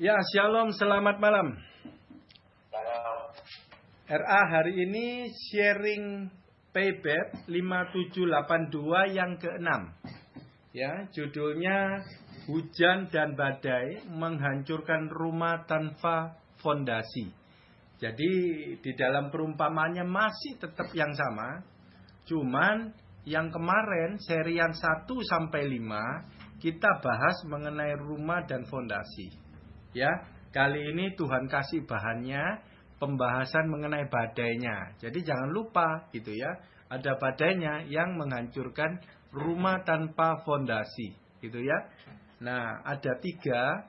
Ya, shalom, selamat malam. Kalau RA hari ini sharing Paybet 5782 yang ke-6. Ya, judulnya Hujan dan Badai Menghancurkan Rumah Tanpa Fondasi. Jadi di dalam perumpamannya masih tetap yang sama. Cuman yang kemarin serian 1 sampai 5 kita bahas mengenai rumah dan fondasi. Ya, kali ini Tuhan kasih bahannya pembahasan mengenai badainya. Jadi jangan lupa gitu ya, ada badainya yang menghancurkan rumah tanpa fondasi, gitu ya. Nah, ada 3,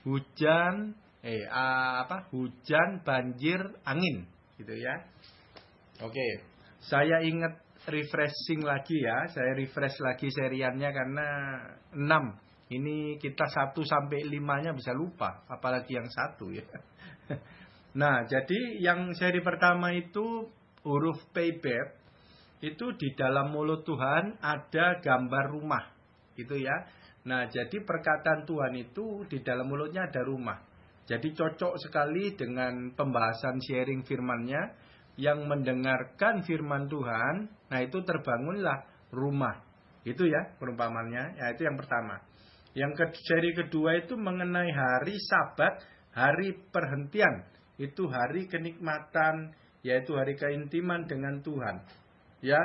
hujan, hujan, banjir, angin, gitu ya. Oke, saya ingat refreshing lagi ya, saya refresh lagi seriannya karena 6. Ini kita 1 sampai 5-nya bisa lupa, apalagi yang 1 ya. Nah, jadi yang seri pertama itu huruf Paybet, itu di dalam mulut Tuhan ada gambar rumah, gitu ya. Nah, jadi perkataan Tuhan itu di dalam mulutnya ada rumah. Jadi cocok sekali dengan pembahasan sharing firman-Nya yang mendengarkan firman Tuhan. Nah, itu terbangunlah rumah. Itu ya perumpamannya, ya itu yang pertama. Yang seri kedua itu mengenai hari Sabat, hari perhentian. Itu hari kenikmatan, yaitu hari keintiman dengan Tuhan. Ya,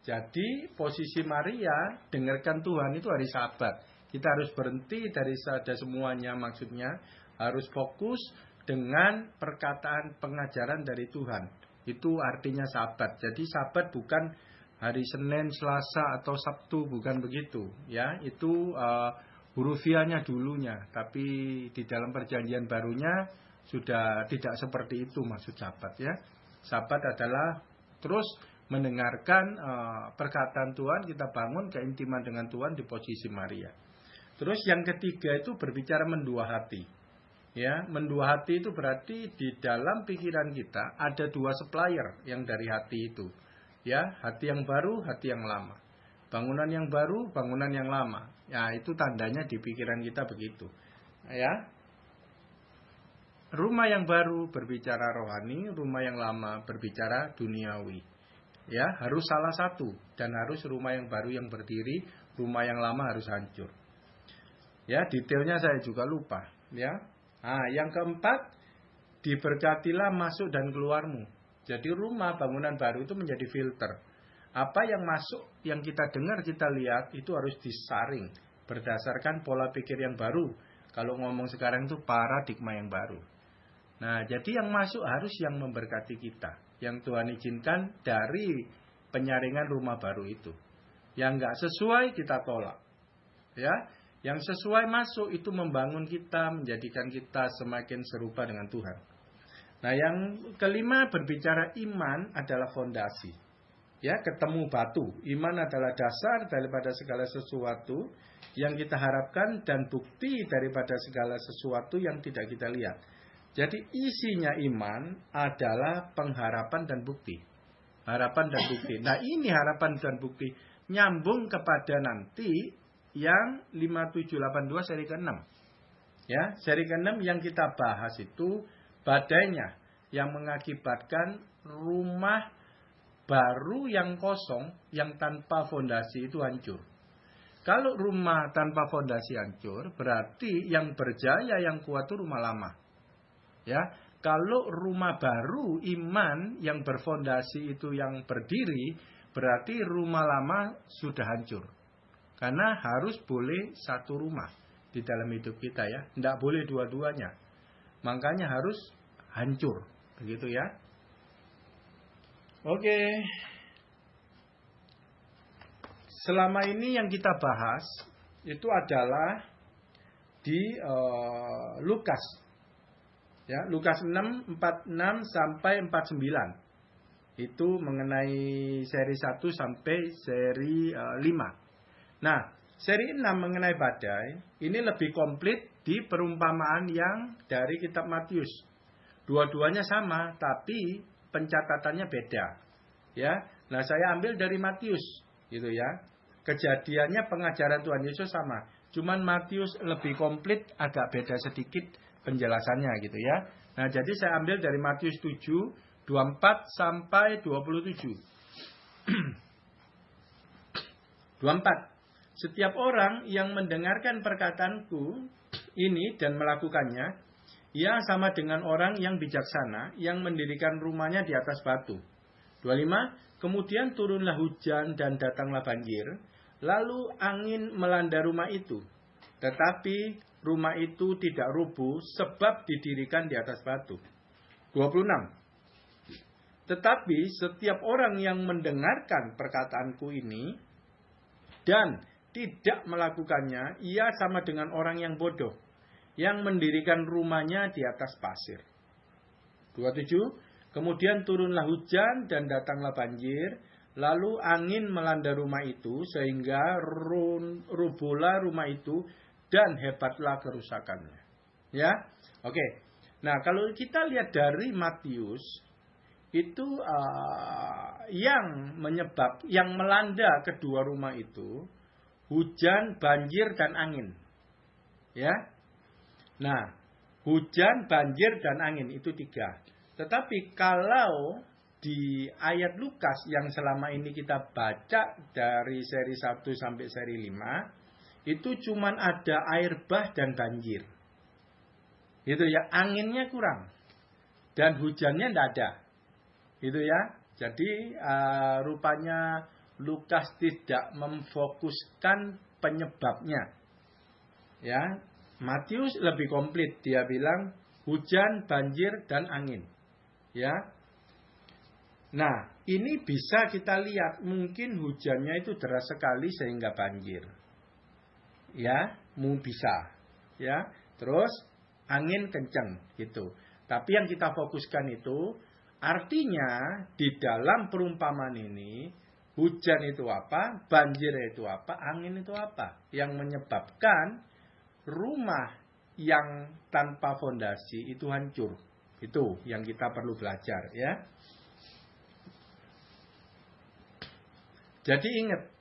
jadi posisi Maria dengarkan Tuhan itu hari Sabat. Kita harus berhenti dari semuanya, maksudnya harus fokus dengan perkataan pengajaran dari Tuhan. Itu artinya Sabat. Jadi Sabat bukan hari Senin, Selasa atau Sabtu, bukan begitu. Ya, itu hurufianya dulunya, tapi di dalam perjanjian barunya sudah tidak seperti itu maksud Sabat ya. Sabat adalah terus mendengarkan perkataan Tuhan, kita bangun keintiman dengan Tuhan di posisi Maria. Terus yang ketiga itu berbicara mendua hati. Ya, mendua hati itu berarti di dalam pikiran kita ada 2 supplier yang dari hati itu. Ya, hati yang baru, hati yang lama. Bangunan yang baru, bangunan yang lama. Ya, itu tandanya di pikiran kita begitu. Ya. Rumah yang baru berbicara rohani, rumah yang lama berbicara duniawi. Ya, harus salah satu dan harus rumah yang baru yang berdiri, rumah yang lama harus hancur. Ya, detailnya saya juga lupa, ya. Nah, yang keempat, diberkatilah masuk dan keluarmu. Jadi rumah bangunan baru itu menjadi filter. Apa yang masuk, yang kita dengar, kita lihat, itu harus disaring berdasarkan pola pikir yang baru. Kalau ngomong sekarang itu paradigma yang baru. Nah, jadi yang masuk harus yang memberkati kita, yang Tuhan izinkan dari penyaringan rumah baru itu. Yang nggak sesuai kita tolak. Ya, yang sesuai masuk itu membangun kita, menjadikan kita semakin serupa dengan Tuhan. Nah, yang kelima berbicara iman adalah fondasi. Ya, ketemu batu. Iman adalah dasar daripada segala sesuatu yang kita harapkan dan bukti daripada segala sesuatu yang tidak kita lihat. Jadi isinya iman adalah pengharapan dan bukti. Harapan dan bukti. Nah, ini harapan dan bukti nyambung kepada nanti yang 5782 seri ke-6. Ya, seri ke-6 yang kita bahas itu badainya yang mengakibatkan rumah baru yang kosong, yang tanpa fondasi itu hancur. Kalau rumah tanpa fondasi hancur, berarti yang berjaya, yang kuat itu rumah lama. Ya, kalau rumah baru iman yang berfondasi itu yang berdiri, berarti rumah lama sudah hancur. Karena harus boleh satu rumah di dalam hidup kita ya, tidak boleh dua-duanya. Makanya harus hancur, begitu ya. Oke. Selama ini yang kita bahas itu adalah di Lukas. Ya, Lukas 6, 46 sampai 49. Itu mengenai seri 1 sampai seri 5. Nah, seri 6 mengenai badai, ini lebih komplit di perumpamaan yang dari kitab Matius. Dua-duanya sama, tapi pencatatannya beda. Ya, nah saya ambil dari Matius, gitu ya. Kejadiannya pengajaran Tuhan Yesus sama, cuman Matius lebih komplit, agak beda sedikit penjelasannya gitu ya. Nah, jadi saya ambil dari Matius 7, 24 sampai 27. 24. Setiap orang yang mendengarkan perkataanku ini dan melakukannya, ia sama dengan orang yang bijaksana yang mendirikan rumahnya di atas batu. 25. Kemudian turunlah hujan dan datanglah banjir, lalu angin melanda rumah itu. Tetapi rumah itu tidak rubuh sebab didirikan di atas batu. 26. Tetapi setiap orang yang mendengarkan perkataanku ini dan tidak melakukannya, ia sama dengan orang yang bodoh, yang mendirikan rumahnya di atas pasir. 27. Kemudian turunlah hujan dan datanglah banjir, lalu angin melanda rumah itu, sehingga rubuhlah rumah itu, dan hebatlah kerusakannya. Ya, oke. Nah, kalau kita lihat dari Matius, itu yang melanda kedua rumah itu hujan, banjir, dan angin. Ya. Nah, hujan, banjir, dan angin itu 3. Tetapi kalau di ayat Lukas yang selama ini kita baca dari seri 1 sampai seri 5, itu cuman ada air bah dan banjir. Gitu ya, anginnya kurang. Dan hujannya tidak ada. Gitu ya. Jadi rupanya Lukas tidak memfokuskan penyebabnya. Ya, Matius lebih komplit, dia bilang hujan, banjir, dan angin. Ya. Nah, ini bisa kita lihat, mungkin hujannya itu deras sekali sehingga banjir. Ya, bisa. Ya, terus angin kencang gitu. Tapi yang kita fokuskan itu artinya di dalam perumpamaan ini hujan itu apa, banjir itu apa, angin itu apa yang menyebabkan rumah yang tanpa fondasi itu hancur. Itu yang kita perlu belajar ya. Jadi ingat,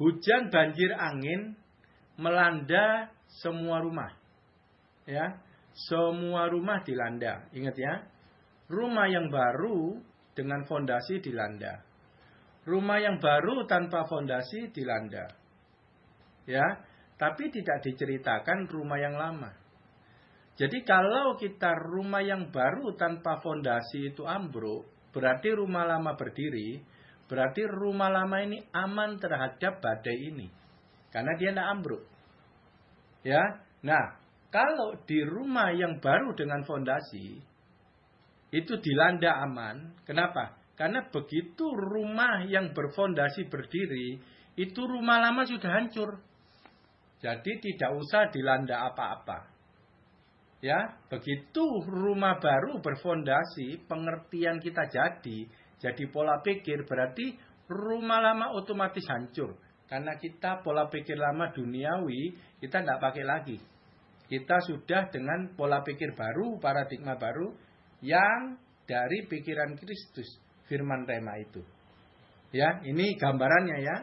hujan, banjir, angin melanda semua rumah. Ya, semua rumah dilanda. Ingat ya, rumah yang baru dengan fondasi dilanda. Rumah yang baru tanpa fondasi dilanda. Ya, tapi tidak diceritakan rumah yang lama. Jadi kalau kita rumah yang baru tanpa fondasi itu ambruk, berarti rumah lama berdiri, berarti rumah lama ini aman terhadap badai ini. Karena dia tidak ambruk. Ya. Nah, kalau di rumah yang baru dengan fondasi itu dilanda aman, kenapa? Karena begitu rumah yang berfondasi berdiri, itu rumah lama sudah hancur. Jadi tidak usah dilanda apa-apa. Ya, begitu rumah baru berfondasi, pengertian kita jadi pola pikir, berarti rumah lama otomatis hancur. Karena kita pola pikir lama duniawi, kita tidak pakai lagi. Kita sudah dengan pola pikir baru, paradigma baru, yang dari pikiran Kristus. Firman Rema itu. Ya, ini gambarannya ya.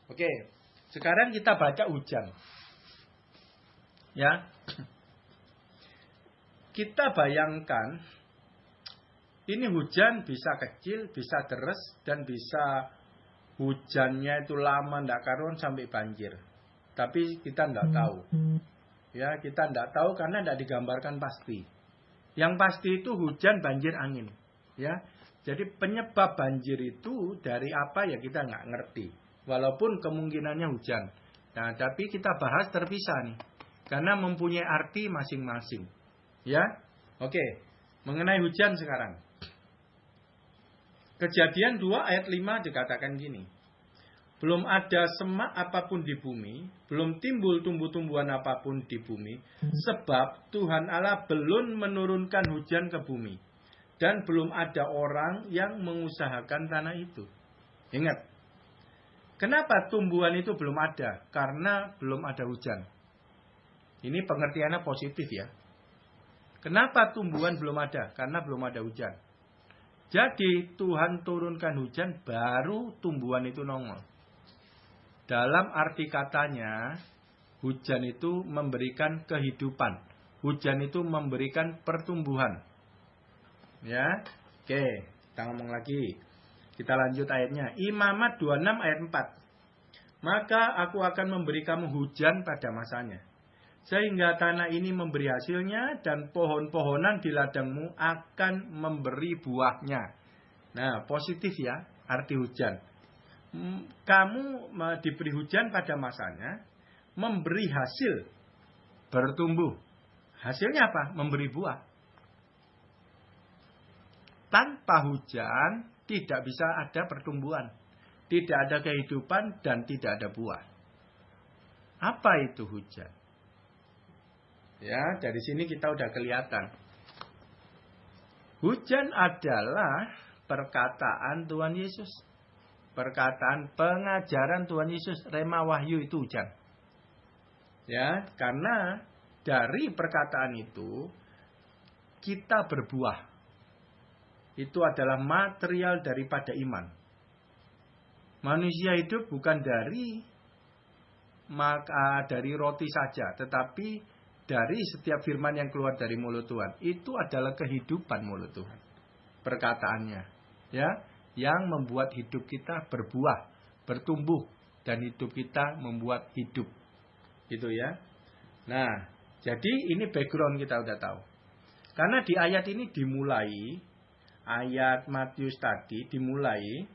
Oke. Sekarang kita baca hujan. Ya. Kita bayangkan ini hujan bisa kecil, bisa deras, dan bisa hujannya itu lama ndak karuan sampai banjir. Tapi kita ndak tahu. Ya, kita ndak tahu karena ndak digambarkan pasti. Yang pasti itu hujan, banjir, angin. Ya. Jadi penyebab banjir itu dari apa ya kita nggak ngerti. Walaupun kemungkinannya hujan. Nah, tapi kita bahas terpisah nih. Karena mempunyai arti masing-masing. Ya, oke. Mengenai hujan sekarang. Kejadian 2 ayat 5 dikatakan gini. Belum ada semak apapun di bumi. Belum timbul tumbuh-tumbuhan apapun di bumi. Sebab Tuhan Allah belum menurunkan hujan ke bumi. Dan belum ada orang yang mengusahakan tanah itu. Ingat. Kenapa tumbuhan itu belum ada? Karena belum ada hujan. Ini pengertiannya positif ya. Kenapa tumbuhan belum ada? Karena belum ada hujan. Jadi Tuhan turunkan hujan baru tumbuhan itu nongol. Dalam arti katanya, hujan itu memberikan kehidupan. Hujan itu memberikan pertumbuhan. Ya. Oke, kita ngomong lagi. Kita lanjut ayatnya. Imamat 26 ayat 4. Maka aku akan memberi kamu hujan pada masanya, sehingga tanah ini memberi hasilnya dan pohon-pohonan di ladangmu akan memberi buahnya. Nah, positif ya, arti hujan. Kamu diberi hujan pada masanya, memberi hasil, bertumbuh. Hasilnya apa? Memberi buah. Tanpa hujan tidak bisa ada pertumbuhan, tidak ada kehidupan, dan tidak ada buah. Apa itu hujan? Ya, dari sini kita udah kelihatan. Hujan adalah perkataan Tuhan Yesus. Perkataan pengajaran Tuhan Yesus, rema wahyu itu hujan. Ya, karena dari perkataan itu kita berbuah. Itu adalah material daripada iman. Manusia hidup bukan dari roti saja, tetapi dari setiap firman yang keluar dari mulut Tuhan. Itu adalah kehidupan mulut Tuhan. Perkataannya, ya, yang membuat hidup kita berbuah, bertumbuh, dan hidup kita membuat hidup. Gitu ya. Nah, jadi ini background kita udah tahu. Karena di ayat ini dimulai, ayat Matius tadi dimulai,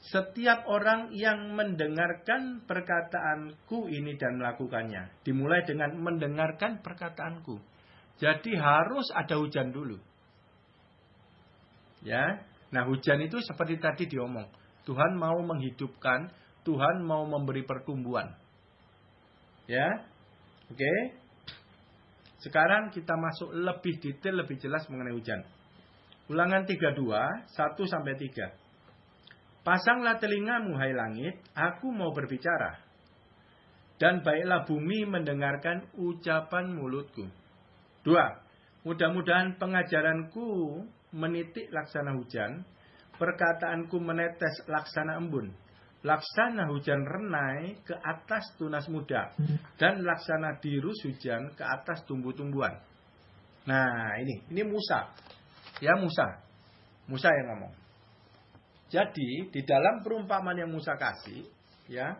setiap orang yang mendengarkan perkataanku ini dan melakukannya. Dimulai dengan mendengarkan perkataanku. Jadi harus ada hujan dulu. Ya. Nah, hujan itu seperti tadi diomong. Tuhan mau menghidupkan, Tuhan mau memberi pertumbuhan. Ya. Oke. Sekarang kita masuk lebih detail, lebih jelas mengenai hujan. Ulangan 32, 1-3. Pasanglah telingamu, hai langit, aku mau berbicara. Dan baiklah bumi mendengarkan ucapan mulutku. 2. Mudah-mudahan pengajaranku menitik laksana hujan, perkataanku menetes laksana embun, laksana hujan renai ke atas tunas muda, dan laksana dirus hujan ke atas tumbuh-tumbuhan. Nah, ini Musa. Ya, Musa yang ngomong. Jadi di dalam perumpamaan yang Musa kasih, ya,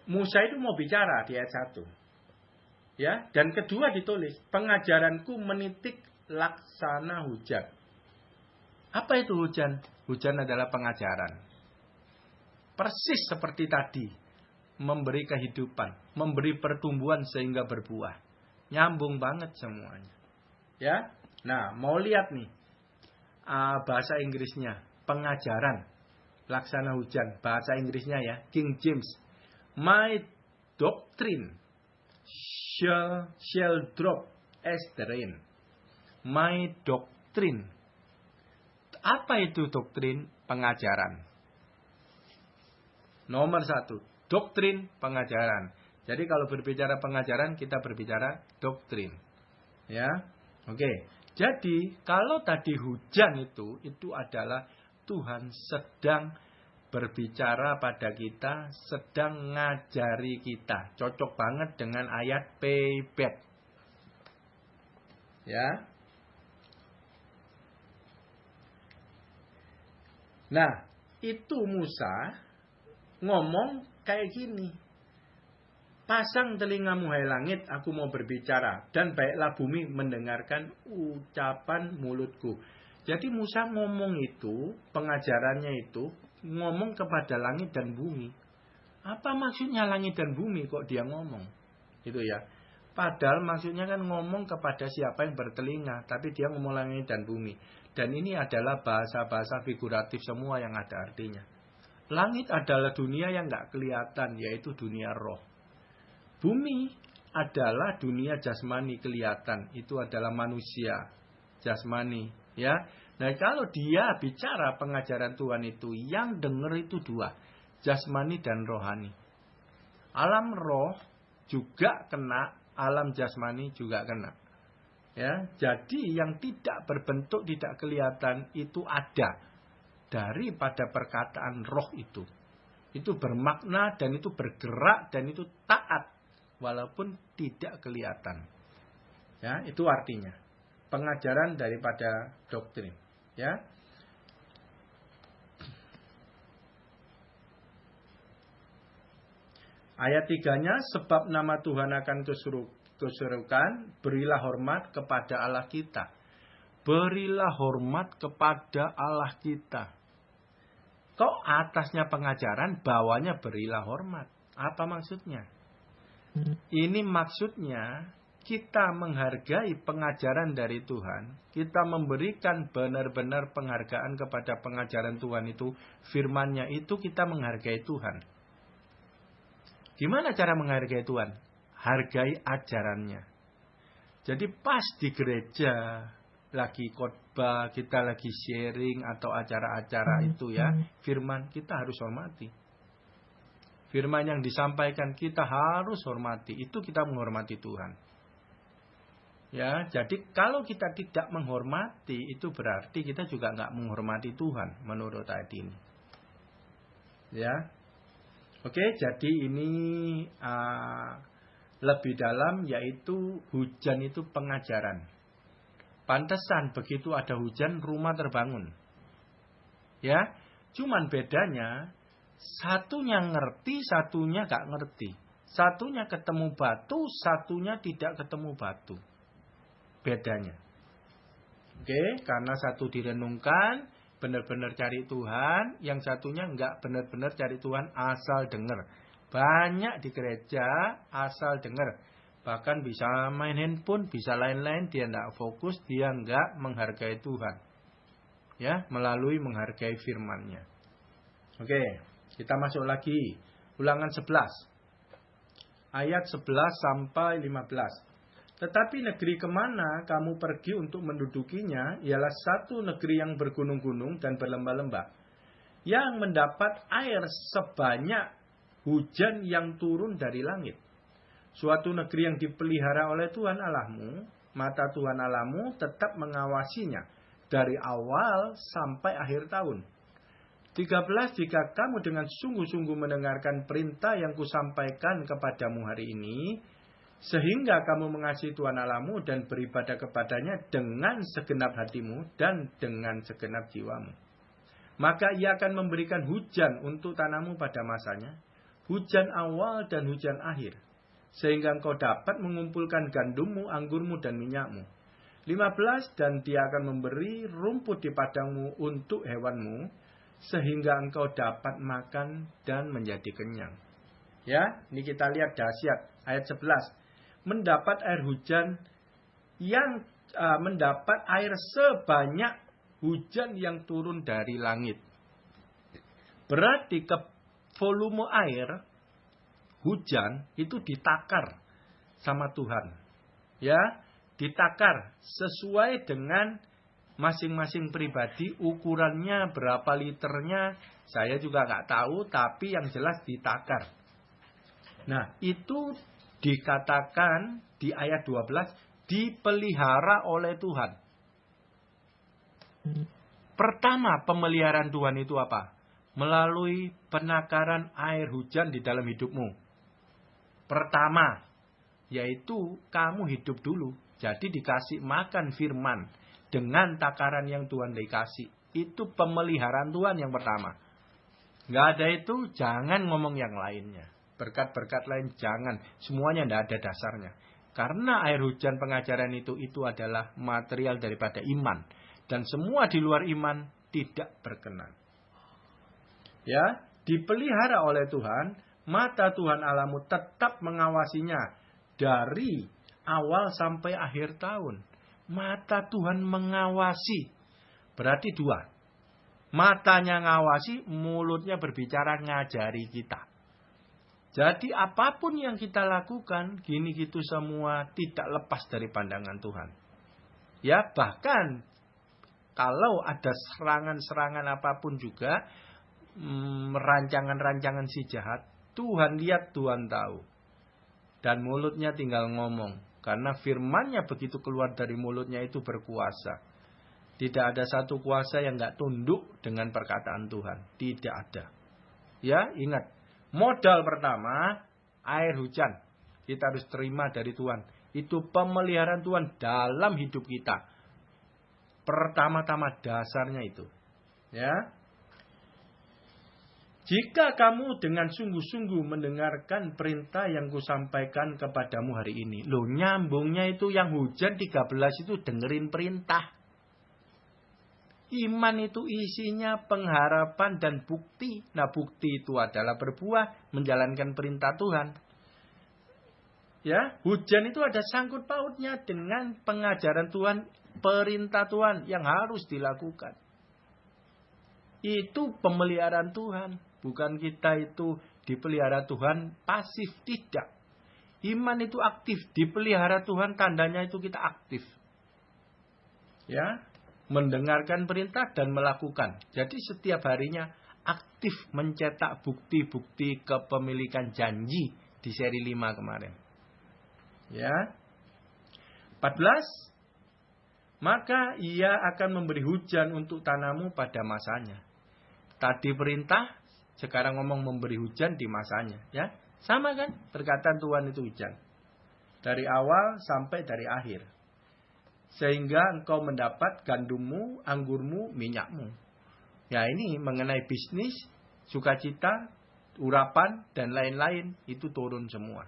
Musa itu mau bicara di ayat 1. Ya, dan kedua ditulis, pengajaranku menitik laksana hujan. Apa itu hujan? Hujan adalah pengajaran. Persis seperti tadi, memberi kehidupan, memberi pertumbuhan sehingga berbuah. Nyambung banget semuanya. Ya. Nah, mau lihat nih bahasa Inggrisnya, pengajaran, laksana hujan, bahasa Inggrisnya ya, King James. My doctrine shall drop as the rain. My doctrine. Apa itu doktrin? Pengajaran. Nomor 1, doktrin, pengajaran. Jadi kalau berbicara pengajaran, kita berbicara doktrin. Ya, oke. Jadi, kalau tadi hujan itu adalah Tuhan sedang berbicara pada kita, sedang ngajari kita. Cocok banget dengan ayat payback. Ya. Nah, itu Musa ngomong kayak gini. Pasang telingamu, hai langit, aku mau berbicara. Dan baiklah bumi mendengarkan ucapan mulutku. Jadi Musa ngomong itu, pengajarannya itu, ngomong kepada langit dan bumi. Apa maksudnya langit dan bumi kok dia ngomong? Itu ya. Padahal maksudnya kan ngomong kepada siapa yang bertelinga. Tapi dia ngomong langit dan bumi. Dan ini adalah bahasa-bahasa figuratif semua yang ada artinya. Langit adalah dunia yang gak kelihatan, yaitu dunia roh. Bumi adalah dunia jasmani kelihatan. Itu adalah manusia jasmani. Ya. Nah, kalau dia bicara pengajaran Tuhan itu, yang dengar itu dua. Jasmani dan rohani. Alam roh juga kena, alam jasmani juga kena. Ya. Jadi yang tidak berbentuk, tidak kelihatan itu ada. Daripada perkataan roh itu. Itu bermakna dan itu bergerak dan itu taat. Walaupun tidak kelihatan. Ya, itu artinya. Pengajaran daripada doktrin. Ya. Ayat 3-nya, sebab nama Tuhan akan kesurukan, berilah hormat kepada Allah kita. Berilah hormat kepada Allah kita. Kok atasnya pengajaran, bawahnya berilah hormat? Apa maksudnya? Ini maksudnya kita menghargai pengajaran dari Tuhan. Kita memberikan benar-benar penghargaan kepada pengajaran Tuhan itu. Firman-Nya itu kita menghargai Tuhan. Gimana cara menghargai Tuhan? Hargai ajarannya. Jadi pas di gereja, lagi khotbah, kita lagi sharing atau acara-acara itu ya, firman kita harus hormati. Firman yang disampaikan kita harus hormati. Itu kita menghormati Tuhan. Ya, jadi kalau kita tidak menghormati, itu berarti kita juga nggak menghormati Tuhan menurut ayat ini. Ya. Oke, jadi ini lebih dalam, yaitu hujan itu pengajaran. Pantesan begitu ada hujan, rumah terbangun. Ya, cuman bedanya satunya ngerti, satunya gak ngerti. Satunya ketemu batu, satunya tidak ketemu batu. Bedanya. Oke, karena satu direnungkan, benar-benar cari Tuhan, yang satunya enggak benar-benar cari Tuhan, asal dengar. Banyak di gereja asal dengar. Bahkan bisa main handphone, bisa lain-lain, dia enggak fokus, dia enggak menghargai Tuhan. Ya, melalui menghargai firman-Nya. Oke, kita masuk lagi. Ulangan 11. Ayat 11 sampai 15. Tetapi negeri kemana kamu pergi untuk mendudukinya ialah satu negeri yang bergunung-gunung dan berlembah-lembah, yang mendapat air sebanyak hujan yang turun dari langit. Suatu negeri yang dipelihara oleh Tuhan Allahmu, mata Tuhan Allahmu tetap mengawasinya dari awal sampai akhir tahun. 13. Jika kamu dengan sungguh-sungguh mendengarkan perintah yang kusampaikan kepadamu hari ini, sehingga kamu mengasihi Tuhan Allahmu dan beribadah kepadanya dengan segenap hatimu dan dengan segenap jiwamu, maka Ia akan memberikan hujan untuk tanahmu pada masanya, hujan awal dan hujan akhir, sehingga engkau dapat mengumpulkan gandummu, anggurmu dan minyakmu. 15. Dan Dia akan memberi rumput di padangmu untuk hewanmu, sehingga engkau dapat makan dan menjadi kenyang. Ya, ini kita lihat dahsyat ayat 11. Mendapat air hujan yang mendapat air sebanyak hujan yang turun dari langit. Berarti ke volume air hujan itu ditakar sama Tuhan. Ya, ditakar sesuai dengan masing-masing pribadi, ukurannya berapa liternya saya juga nggak tahu, tapi yang jelas ditakar. Nah, itu dikatakan di ayat 12 dipelihara oleh Tuhan. Pertama, pemeliharaan Tuhan itu apa? Melalui penakaran air hujan di dalam hidupmu. Pertama, yaitu kamu hidup dulu. Jadi dikasih makan firman dengan takaran yang Tuhan dikasih. Itu pemeliharaan Tuhan yang pertama. Nggak ada itu, jangan ngomong yang lainnya. Berkat-berkat lain jangan. Semuanya tidak ada dasarnya. Karena air hujan pengajaran itu adalah material daripada iman. Dan semua di luar iman tidak berkenan. Ya, dipelihara oleh Tuhan. Mata Tuhan Allahmu tetap mengawasinya. Dari awal sampai akhir tahun. Mata Tuhan mengawasi. Berarti dua. Matanya ngawasi, mulutnya berbicara ngajari kita. Jadi apapun yang kita lakukan, gini gitu semua tidak lepas dari pandangan Tuhan. Ya, bahkan kalau ada serangan-serangan apapun juga, rancangan-rancangan si jahat, Tuhan lihat, Tuhan tahu. Dan mulutnya tinggal ngomong. Karena firman-Nya begitu keluar dari mulutnya itu berkuasa. Tidak ada satu kuasa yang gak tunduk dengan perkataan Tuhan. Tidak ada. Ya, ingat. Modal pertama, air hujan. Kita harus terima dari Tuhan. Itu pemeliharaan Tuhan dalam hidup kita. Pertama-tama dasarnya itu. Ya. Jika kamu dengan sungguh-sungguh mendengarkan perintah yang kusampaikan kepadamu hari ini. Loh, nyambungnya itu yang hujan 13 itu dengerin perintah. Iman itu isinya pengharapan dan bukti. Nah, bukti itu adalah berbuah, menjalankan perintah Tuhan. Ya, hujan itu ada sangkut pautnya dengan pengajaran Tuhan, perintah Tuhan yang harus dilakukan. Itu pemeliharaan Tuhan. Bukan kita itu dipelihara Tuhan pasif, tidak. Iman itu aktif, dipelihara Tuhan tandanya itu kita aktif. Ya, mendengarkan perintah dan melakukan. Jadi setiap harinya aktif mencetak bukti-bukti kepemilikan janji di seri 5 kemarin. Ya. 14. Maka ia akan memberi hujan untuk tanahmu pada masanya. Tadi perintah, sekarang ngomong memberi hujan di masanya, ya. Sama kan? Perkataan Tuhan itu hujan. Dari awal sampai dari akhir. Sehingga engkau mendapat gandummu, anggurmu, minyakmu. Ya, ini mengenai bisnis, sukacita, urapan dan lain-lain itu turun semua.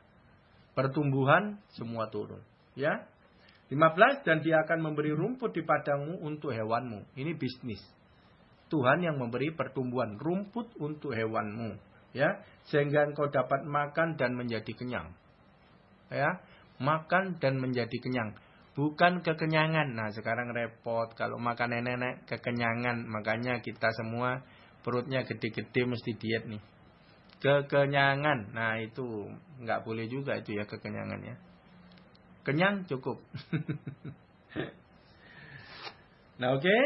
Pertumbuhan semua turun, ya. 15, dan dia akan memberi rumput di padangmu untuk hewanmu. Ini bisnis. Tuhan yang memberi pertumbuhan rumput untuk hewanmu, ya, sehingga engkau dapat makan dan menjadi kenyang. Ya, makan dan menjadi kenyang, bukan kekenyangan. Nah, sekarang repot kalau makan nenek-nenek kekenyangan, makanya kita semua perutnya gede-gede mesti diet nih. Kekenyangan. Nah, itu nggak boleh juga itu ya, kekenyangan ya. Kenyang cukup. Nah, oke.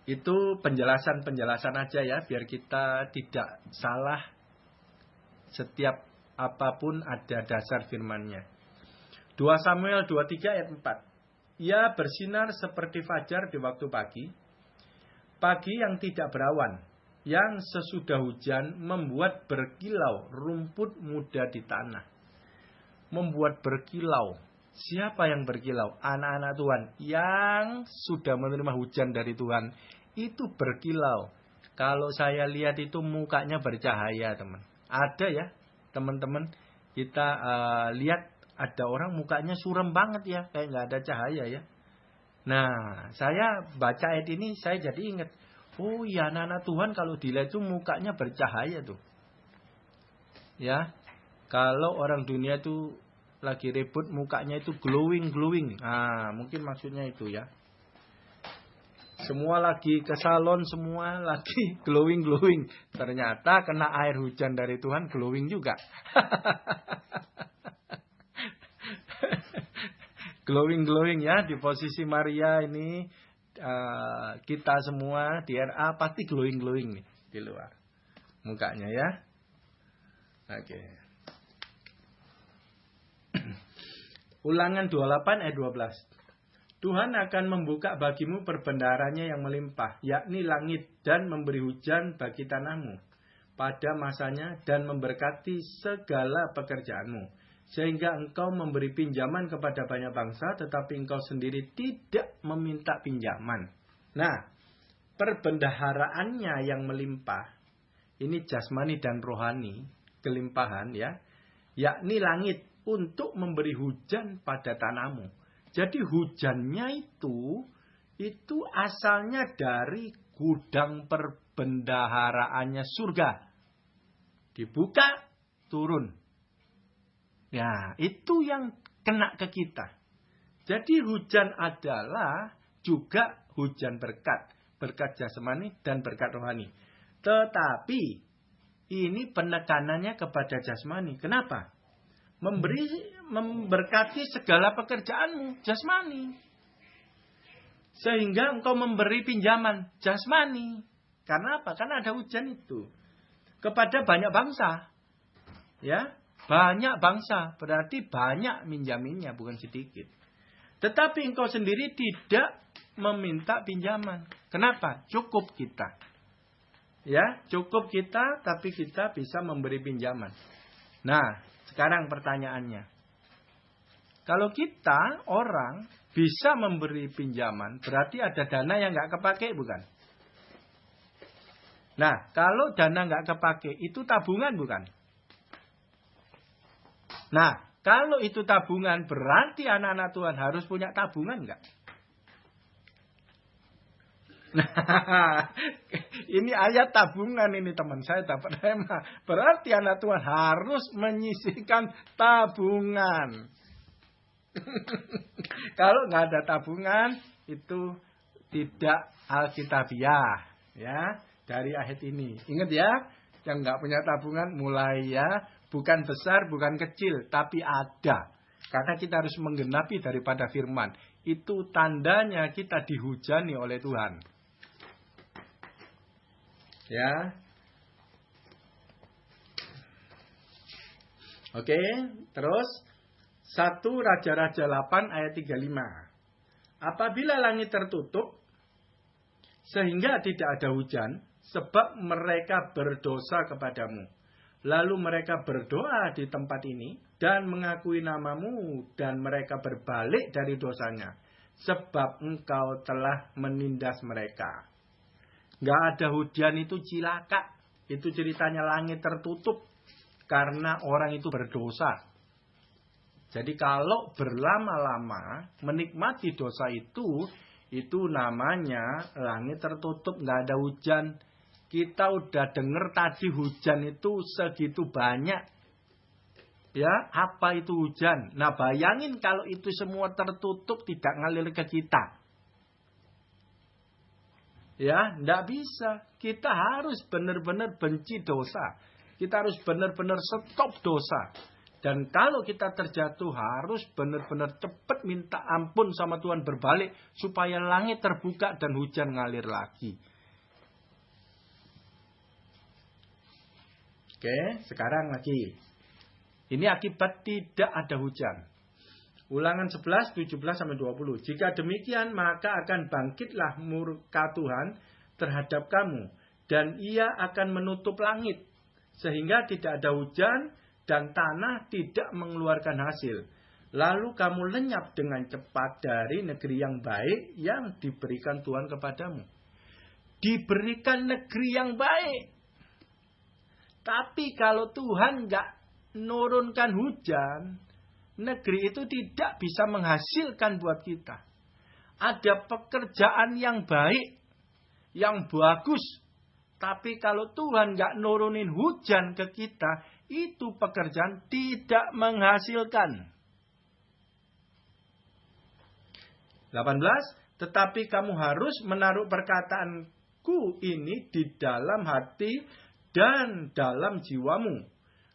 Itu penjelasan-penjelasan aja ya, biar kita tidak salah. Setiap apapun ada dasar firman-Nya. 2 Samuel 23 ayat 4. Ia bersinar seperti fajar di waktu pagi. Pagi yang tidak berawan. Yang sesudah hujan membuat berkilau rumput muda di tanah. Membuat berkilau. Siapa yang berkilau? Anak-anak Tuhan yang sudah menerima hujan dari Tuhan. Itu berkilau. Kalau saya lihat itu mukanya bercahaya, teman. Ada ya, teman-teman. Kita lihat ada orang mukanya suram banget ya. Kayak nggak ada cahaya ya. Nah, saya baca ayat ini, saya jadi ingat. Oh iya, anak-anak Tuhan kalau dilihat itu mukanya bercahaya tuh. Ya, kalau orang dunia itu lagi ribut mukanya itu glowing. Ah, mungkin maksudnya itu ya. Semua lagi ke salon, semua lagi glowing. Ternyata kena air hujan dari Tuhan glowing juga. glowing ya, di posisi Maria ini kita semua di RA pasti glowing nih di luar mukanya ya. Oke. Ulangan 28 ayat 12. Tuhan akan membuka bagimu perbendaharanya yang melimpah, yakni langit, dan memberi hujan bagi tanahmu pada masanya dan memberkati segala pekerjaanmu. Sehingga engkau memberi pinjaman kepada banyak bangsa, tetapi engkau sendiri tidak meminta pinjaman. Nah, perbendaharaannya yang melimpah, ini jasmani dan rohani, kelimpahan ya, yakni langit, untuk memberi hujan pada tanahmu. Jadi hujannya itu asalnya dari gudang perbendaharaannya surga. Dibuka, turun. Ya, itu yang kena ke kita. Jadi hujan adalah juga hujan berkat. Berkat jasmani dan berkat rohani. Tetapi ini penekanannya kepada jasmani. Kenapa? Memberkati segala pekerjaanmu, jasmani. Sehingga engkau memberi pinjaman, jasmani. Karena apa? Karena ada hujan itu. Kepada banyak bangsa. Ya, banyak bangsa. Berarti banyak minjaminnya, bukan sedikit. Tetapi engkau sendiri tidak meminta pinjaman. Kenapa? Cukup kita. Ya, cukup kita, tapi kita bisa memberi pinjaman. Nah, sekarang pertanyaannya. Kalau kita orang bisa memberi pinjaman, berarti ada dana yang nggak kepake, bukan? Nah, kalau dana nggak kepake, itu tabungan, bukan? Nah, kalau itu tabungan, berarti anak-anak Tuhan harus punya tabungan nggak? Nah, ini ayat tabungan ini teman saya dapat rema. Berarti anak Tuhan harus menyisihkan tabungan. Kalau nggak ada tabungan, itu tidak alkitabiah. Ya, dari ayat ini. Ingat ya, yang nggak punya tabungan mulai ya. Bukan besar, bukan kecil, tapi ada. Karena kita harus menggenapi daripada firman. Itu tandanya kita dihujani oleh Tuhan. Ya. Oke, terus 1 Raja-Raja 8 ayat 35. Apabila langit tertutup sehingga tidak ada hujan, sebab mereka berdosa kepadamu. Lalu mereka berdoa di tempat ini dan mengakui namamu dan mereka berbalik dari dosanya. Sebab engkau telah menindas mereka. Nggak ada hujan itu cilaka. Itu ceritanya langit tertutup. Karena orang itu berdosa. Jadi kalau berlama-lama menikmati dosa itu namanya langit tertutup. Nggak ada hujan. Kita udah dengar tadi hujan itu segitu banyak. Ya, apa itu hujan? Nah, bayangin kalau itu semua tertutup tidak ngalir ke kita. Ya, tidak bisa. Kita harus benar-benar benci dosa. Kita harus benar-benar stop dosa. Dan kalau kita terjatuh harus benar-benar cepat minta ampun sama Tuhan, berbalik. Supaya langit terbuka dan hujan ngalir lagi. Oke, sekarang lagi. Ini akibat tidak ada hujan. Ulangan 11, 17-20. Jika demikian, maka akan bangkitlah murka Tuhan terhadap kamu. Dan ia akan menutup langit. Sehingga tidak ada hujan dan tanah tidak mengeluarkan hasil. Lalu kamu lenyap dengan cepat dari negeri yang baik yang diberikan Tuhan kepadamu. Diberikan negeri yang baik. Tapi kalau Tuhan nggak nurunkan hujan, negeri itu tidak bisa menghasilkan buat kita. Ada pekerjaan yang baik, yang bagus. Tapi kalau Tuhan nggak nurunin hujan ke kita, itu pekerjaan tidak menghasilkan. 18. Tetapi kamu harus menaruh perkataanku ini di dalam hati dan dalam jiwamu.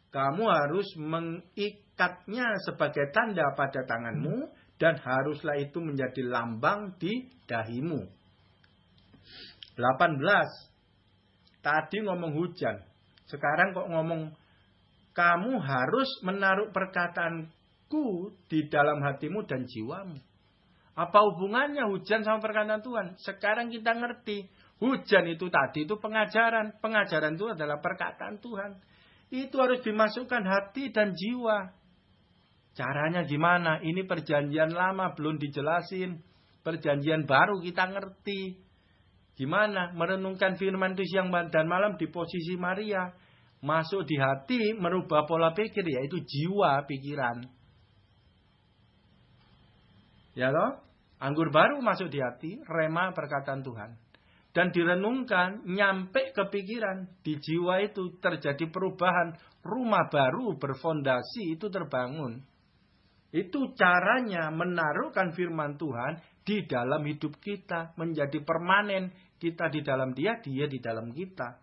Kamu harus mengikatnya sebagai tanda pada tanganmu. Dan haruslah itu menjadi lambang di dahimu. 18. Tadi ngomong hujan. Sekarang kok ngomong kamu harus menaruh perkataanku di dalam hatimu dan jiwamu. Apa hubungannya hujan sama perkataan Tuhan? Sekarang kita ngerti. Hujan itu tadi itu pengajaran. Pengajaran itu adalah perkataan Tuhan. Itu harus dimasukkan hati dan jiwa. Caranya gimana? Ini perjanjian lama belum dijelasin. Perjanjian baru kita ngerti. Gimana? Merenungkan firman itu siang dan malam di posisi Maria. Masuk di hati, merubah pola pikir, yaitu jiwa pikiran. Ya loh? Anggur baru masuk di hati, rema perkataan Tuhan. Dan direnungkan, nyampe ke pikiran. Di jiwa itu terjadi perubahan. Rumah baru berfondasi itu terbangun. Itu caranya menaruhkan firman Tuhan di dalam hidup kita. Menjadi permanen. Kita di dalam dia, dia di dalam kita.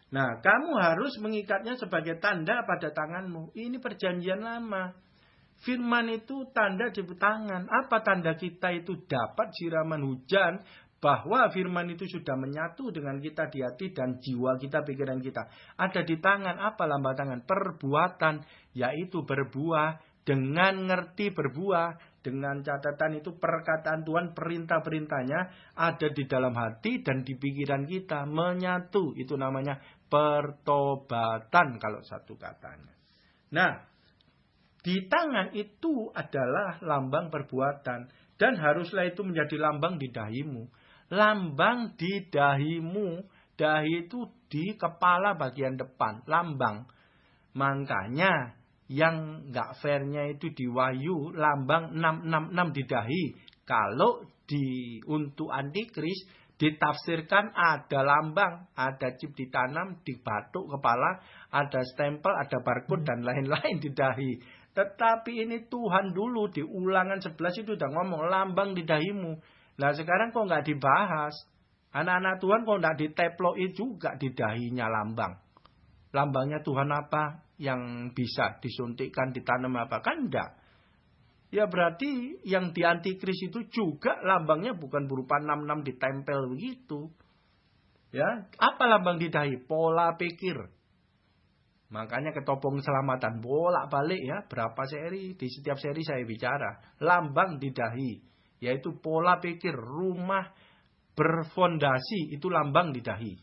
Nah, kamu harus mengikatnya sebagai tanda pada tanganmu. Ini perjanjian lama. Firman itu tanda di tangan. Apa tanda kita itu dapat siraman hujan? Bahwa firman itu sudah menyatu dengan kita di hati dan jiwa kita, pikiran kita. Ada di tangan. Apa lambang tangan? Perbuatan. Yaitu berbuah. Dengan ngerti berbuah. Dengan catatan itu perkataan Tuhan, perintah-perintahnya ada di dalam hati dan di pikiran kita. Menyatu. Itu namanya pertobatan kalau satu katanya. Nah, di tangan itu adalah lambang perbuatan. Dan haruslah itu menjadi lambang di dahimu. Lambang di dahimu. Dahi itu di kepala bagian depan. Lambang. Makanya yang gak fairnya itu di Wahyu. Lambang 666 di dahi. Kalau untuk antikris ditafsirkan ada lambang. Ada chip ditanam di batuk kepala. Ada stempel, ada barcode dan lain-lain di dahi. Tetapi ini Tuhan dulu di Ulangan 11 itu udah ngomong lambang di dahimu. Nah sekarang kok nggak dibahas. Anak-anak Tuhan kok nggak diteploi juga di dahinya lambang. Lambangnya Tuhan apa yang bisa disuntikkan, ditanam apa? Kan enggak. Ya berarti yang di antikris itu juga lambangnya bukan berupa 66 ditempel begitu. Ya, apa lambang di dahi? Pola pikir. Makanya ketopong keselamatan bolak-balik ya. Berapa seri? Di setiap seri saya bicara. Lambang di dahi. Yaitu pola pikir. Rumah berfondasi. Itu lambang di dahi.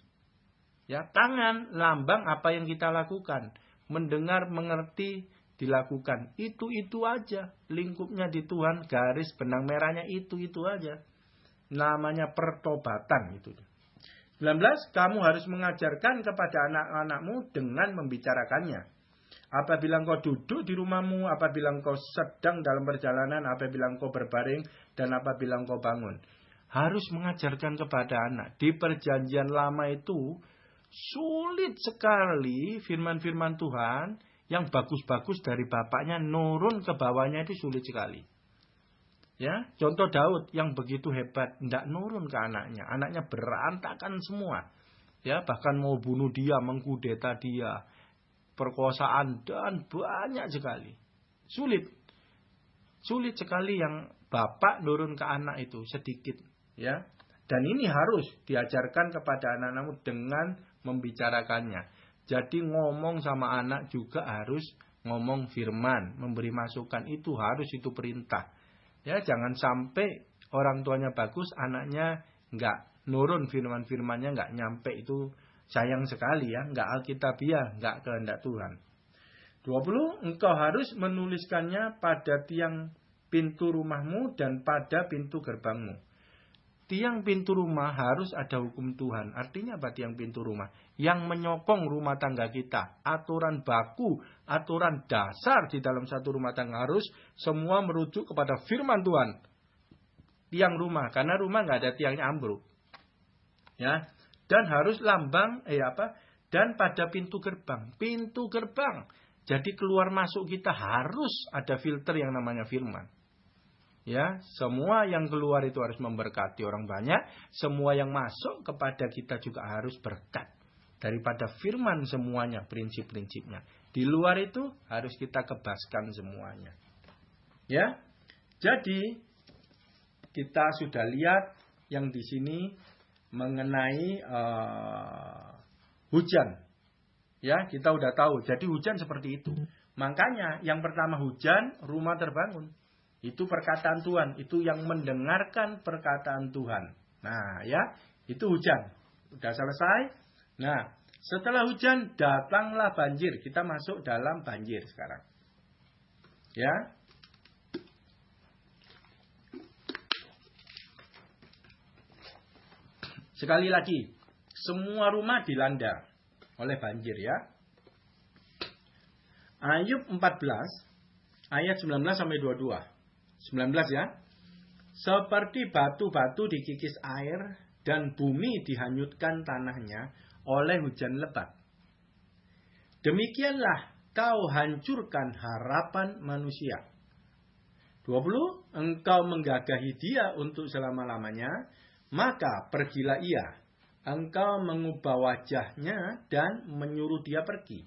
Ya, tangan. Lambang apa yang kita lakukan. Mendengar, mengerti, dilakukan. Itu aja. Lingkupnya di Tuhan. Garis benang merahnya itu aja. Namanya pertobatan itu. 19. Kamu harus mengajarkan kepada anak-anakmu dengan membicarakannya. Apabila engkau duduk di rumahmu, apabila engkau sedang dalam perjalanan, apabila engkau berbaring, dan apabila engkau bangun. Harus mengajarkan kepada anak. Di perjanjian lama itu sulit sekali firman-firman Tuhan yang bagus-bagus dari bapaknya nurun ke bawahnya itu sulit sekali. Ya, contoh Daud yang begitu hebat, tidak nurun ke anaknya. Anaknya berantakan semua. Ya, bahkan mau bunuh dia, mengkudeta dia, perkosaan dan banyak sekali. Sulit sekali yang bapak nurun ke anak itu sedikit. Ya, dan ini harus diajarkan kepada anak-anakmu dengan membicarakannya. Jadi ngomong sama anak juga harus ngomong firman, memberi masukan itu perintah. Ya, jangan sampai orang tuanya bagus, anaknya nggak nurun firman-firmannya, nggak nyampe, itu sayang sekali ya, nggak alkitabiah, nggak kehendak Tuhan. 20. Engkau harus menuliskannya pada tiang pintu rumahmu dan pada pintu gerbangmu. Tiang pintu rumah harus ada hukum Tuhan. Artinya apa tiang pintu rumah? Yang menyokong rumah tangga kita. Aturan baku, aturan dasar di dalam satu rumah tangga harus semua merujuk kepada firman Tuhan. Tiang rumah, karena rumah nggak ada tiangnya ambruk. Ya, dan harus lambang, dan pada pintu gerbang. Pintu gerbang. Jadi keluar masuk kita harus ada filter yang namanya firman. Ya, semua yang keluar itu harus memberkati orang banyak. Semua yang masuk kepada kita juga harus berkat. Daripada firman semuanya, prinsip-prinsipnya. Di luar itu harus kita kebaskan semuanya. Ya, jadi kita sudah lihat yang di sini mengenai hujan. Ya, kita udah tahu. Jadi hujan seperti itu. Makanya yang pertama hujan, rumah terbangun. Itu perkataan Tuhan. Itu yang mendengarkan perkataan Tuhan. Nah ya, itu hujan. Udah selesai. Nah, setelah hujan datanglah banjir. Kita masuk dalam banjir sekarang. Ya. Sekali lagi. Semua rumah dilanda oleh banjir ya. Ayub 14 ayat 19 sampai 22. 19 ya. Seperti batu-batu dikikis air dan bumi dihanyutkan tanahnya oleh hujan lebat. Demikianlah kau hancurkan harapan manusia. 20. Engkau menggagahi dia untuk selama-lamanya, maka pergilah ia. Engkau mengubah wajahnya dan menyuruh dia pergi.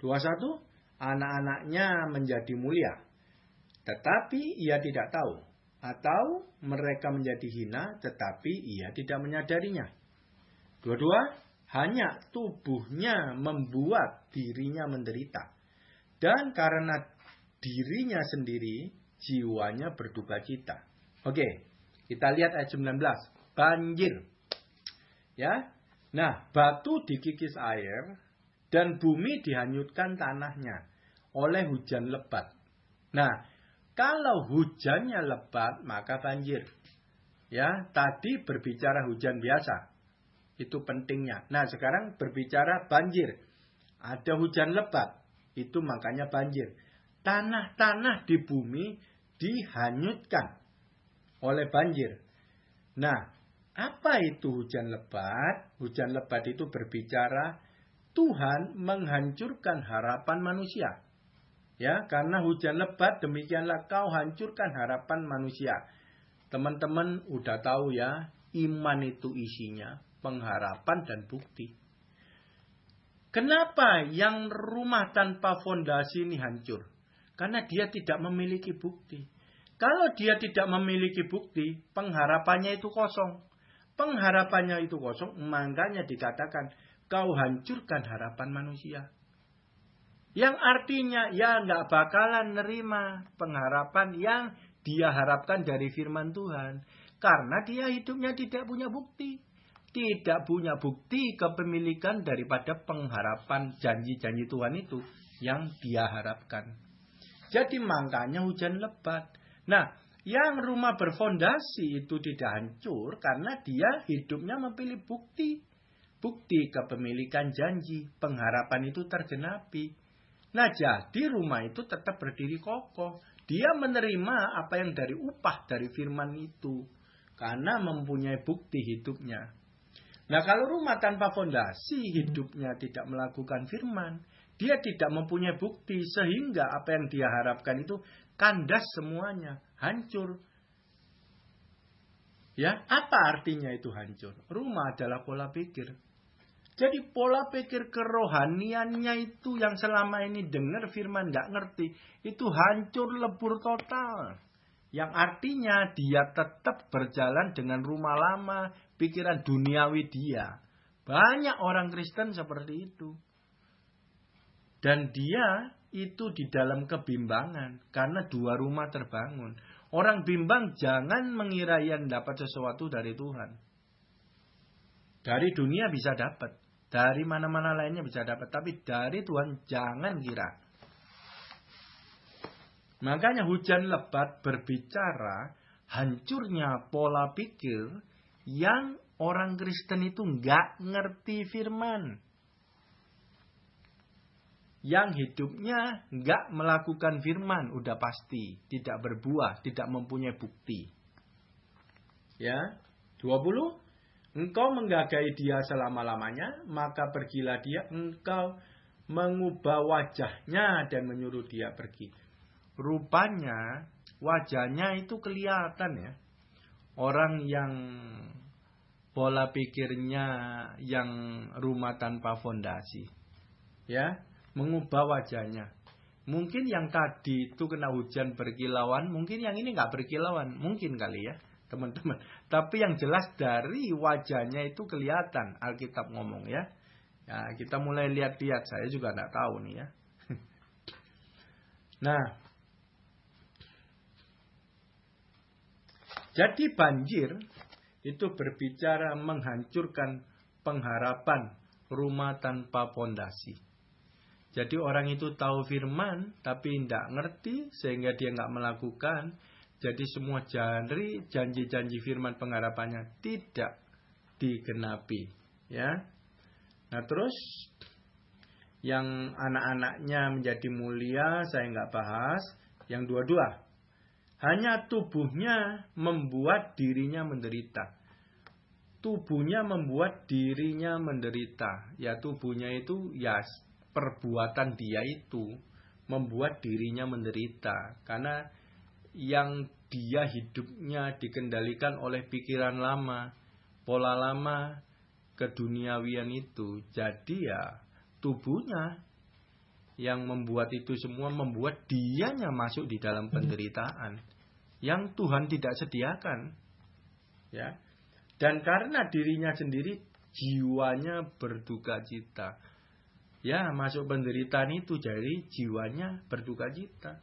21. Anak-anaknya menjadi mulia, tetapi ia tidak tahu. Atau mereka menjadi hina, tetapi ia tidak menyadarinya. 22. Hanya tubuhnya membuat dirinya menderita. Dan karena dirinya sendiri, jiwanya berduka cita. Oke, kita lihat ayat 19. Banjir. Ya. Nah, batu dikikis air dan bumi dihanyutkan tanahnya oleh hujan lebat. Nah, kalau hujannya lebat maka banjir. Ya, tadi berbicara hujan biasa. Itu pentingnya. Nah, sekarang berbicara banjir. Ada hujan lebat. Itu makanya banjir. Tanah-tanah di bumi dihanyutkan oleh banjir. Nah, apa itu hujan lebat? Hujan lebat itu berbicara Tuhan menghancurkan harapan manusia. Ya, karena hujan lebat demikianlah kau hancurkan harapan manusia. Teman-teman udah tahu ya, iman itu isinya pengharapan dan bukti. Kenapa yang rumah tanpa fondasi ini hancur? Karena dia tidak memiliki bukti. Kalau dia tidak memiliki bukti, pengharapannya itu kosong. Pengharapannya itu kosong, makanya dikatakan kau hancurkan harapan manusia. Yang artinya ya nggak bakalan nerima pengharapan yang dia harapkan dari firman Tuhan. Karena dia hidupnya tidak punya bukti. Tidak punya bukti kepemilikan daripada pengharapan janji-janji Tuhan itu yang dia harapkan. Jadi makanya hujan lebat. Nah, yang rumah berfondasi itu tidak hancur karena dia hidupnya memilih bukti. Bukti kepemilikan janji, pengharapan itu tergenapi. Nah, jadi rumah itu tetap berdiri kokoh. Dia menerima apa yang dari upah dari firman itu. Karena mempunyai bukti hidupnya. Nah, kalau rumah tanpa fondasi, hidupnya tidak melakukan firman. Dia tidak mempunyai bukti sehingga apa yang dia harapkan itu kandas semuanya. Hancur. Ya, apa artinya itu hancur? Rumah adalah pola pikir. Jadi pola pikir kerohaniannya itu yang selama ini dengar firman gak ngerti. Itu hancur lebur total. Yang artinya dia tetap berjalan dengan rumah lama. Pikiran duniawi dia. Banyak orang Kristen seperti itu. Dan dia itu di dalam kebimbangan. Karena dua rumah terbangun. Orang bimbang jangan mengira yang dapat sesuatu dari Tuhan. Dari dunia bisa dapat. Dari mana-mana lainnya bisa dapat. Tapi dari Tuhan jangan kira. Makanya hujan lebat berbicara hancurnya pola pikir yang orang Kristen itu nggak ngerti firman. Yang hidupnya nggak melakukan firman. Udah pasti. Tidak berbuah. Tidak mempunyai bukti. Ya. 20. Engkau menggagai dia selama-lamanya, maka pergilah dia, engkau mengubah wajahnya dan menyuruh dia pergi. Rupanya wajahnya itu kelihatan ya. Orang yang pola pikirnya yang rumah tanpa fondasi. Ya, mengubah wajahnya. Mungkin yang tadi itu kena hujan berkilauan, mungkin yang ini nggak berkilauan, mungkin kali ya. Teman-teman. Tapi yang jelas dari wajahnya itu kelihatan. Alkitab ngomong ya. Ya kita mulai lihat-lihat. Saya juga tidak tahu nih ya. Nah. Jadi banjir itu berbicara menghancurkan pengharapan rumah tanpa pondasi. Jadi orang itu tahu firman tapi tidak ngerti sehingga dia nggak melakukan. Jadi semua janji-janji firman pengharapannya tidak digenapi. Ya. Nah terus yang anak-anaknya menjadi mulia saya nggak bahas. Yang dua-dua. Hanya tubuhnya membuat dirinya menderita. Tubuhnya membuat dirinya menderita. Ya tubuhnya itu ya perbuatan dia itu membuat dirinya menderita. Karena yang dia hidupnya dikendalikan oleh pikiran lama, pola lama, keduniawian itu. Jadi ya tubuhnya yang membuat itu semua, membuat dianya masuk di dalam penderitaan yang Tuhan tidak sediakan. Ya. Dan karena dirinya sendiri jiwanya berduka cita. Ya, masuk penderitaan itu jadi jiwanya berduka cita.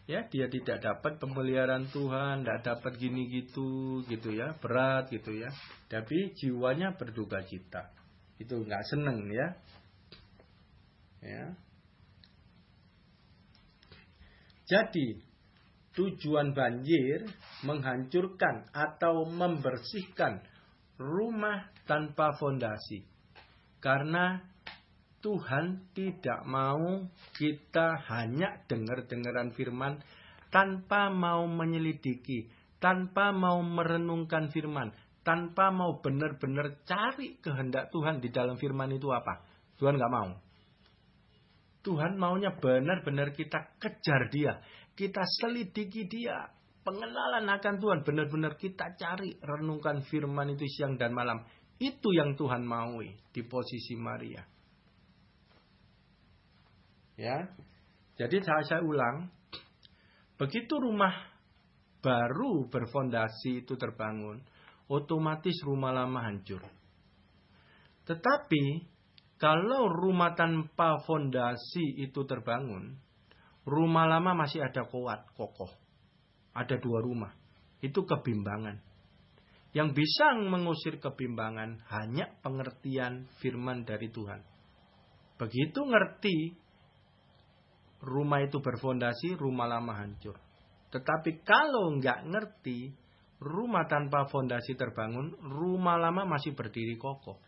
Ya, dia tidak dapat pemeliharaan Tuhan, tidak dapat gini gitu ya, berat gitu ya. Tapi jiwanya berduka cita. Itu nggak seneng ya. Ya. Jadi, tujuan banjir menghancurkan atau membersihkan rumah tanpa fondasi. Karena Tuhan tidak mau kita hanya dengar-dengaran firman tanpa mau menyelidiki, tanpa mau merenungkan firman, tanpa mau benar-benar cari kehendak Tuhan di dalam firman itu apa. Tuhan nggak mau. Tuhan maunya benar-benar kita kejar dia, kita selidiki dia, pengenalan akan Tuhan, benar-benar kita cari, renungkan firman itu siang dan malam. Itu yang Tuhan maui di posisi Maria. Ya, jadi saya ulang, begitu rumah baru berfondasi itu terbangun, otomatis rumah lama hancur. Tetapi kalau rumah tanpa fondasi itu terbangun, rumah lama masih ada kuat, kokoh. Ada 2 rumah. Itu kebimbangan. Yang bisa mengusir kebimbangan hanya pengertian firman dari Tuhan. Begitu ngerti, rumah itu berfondasi, rumah lama hancur. Tetapi kalau nggak ngerti, rumah tanpa fondasi terbangun, rumah lama masih berdiri kokoh.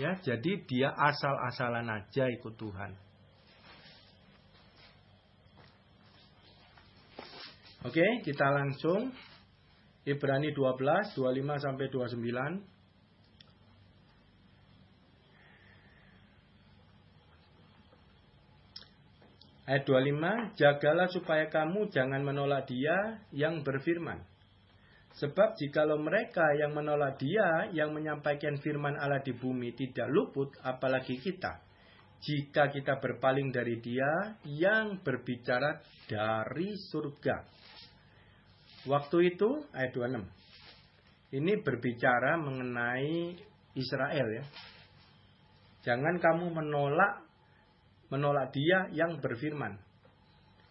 Ya, jadi dia asal-asalan aja ikut Tuhan. Oke, kita langsung Ibrani 12, 25 sampai 29. Ayat 25, jagalah supaya kamu jangan menolak dia yang berfirman. Sebab jikalau mereka yang menolak dia yang menyampaikan firman Allah di bumi tidak luput, apalagi kita. Jika kita berpaling dari dia yang berbicara dari surga. Waktu itu, ayat 26. Ini berbicara mengenai Israel ya. Jangan kamu menolak dia yang berfirman.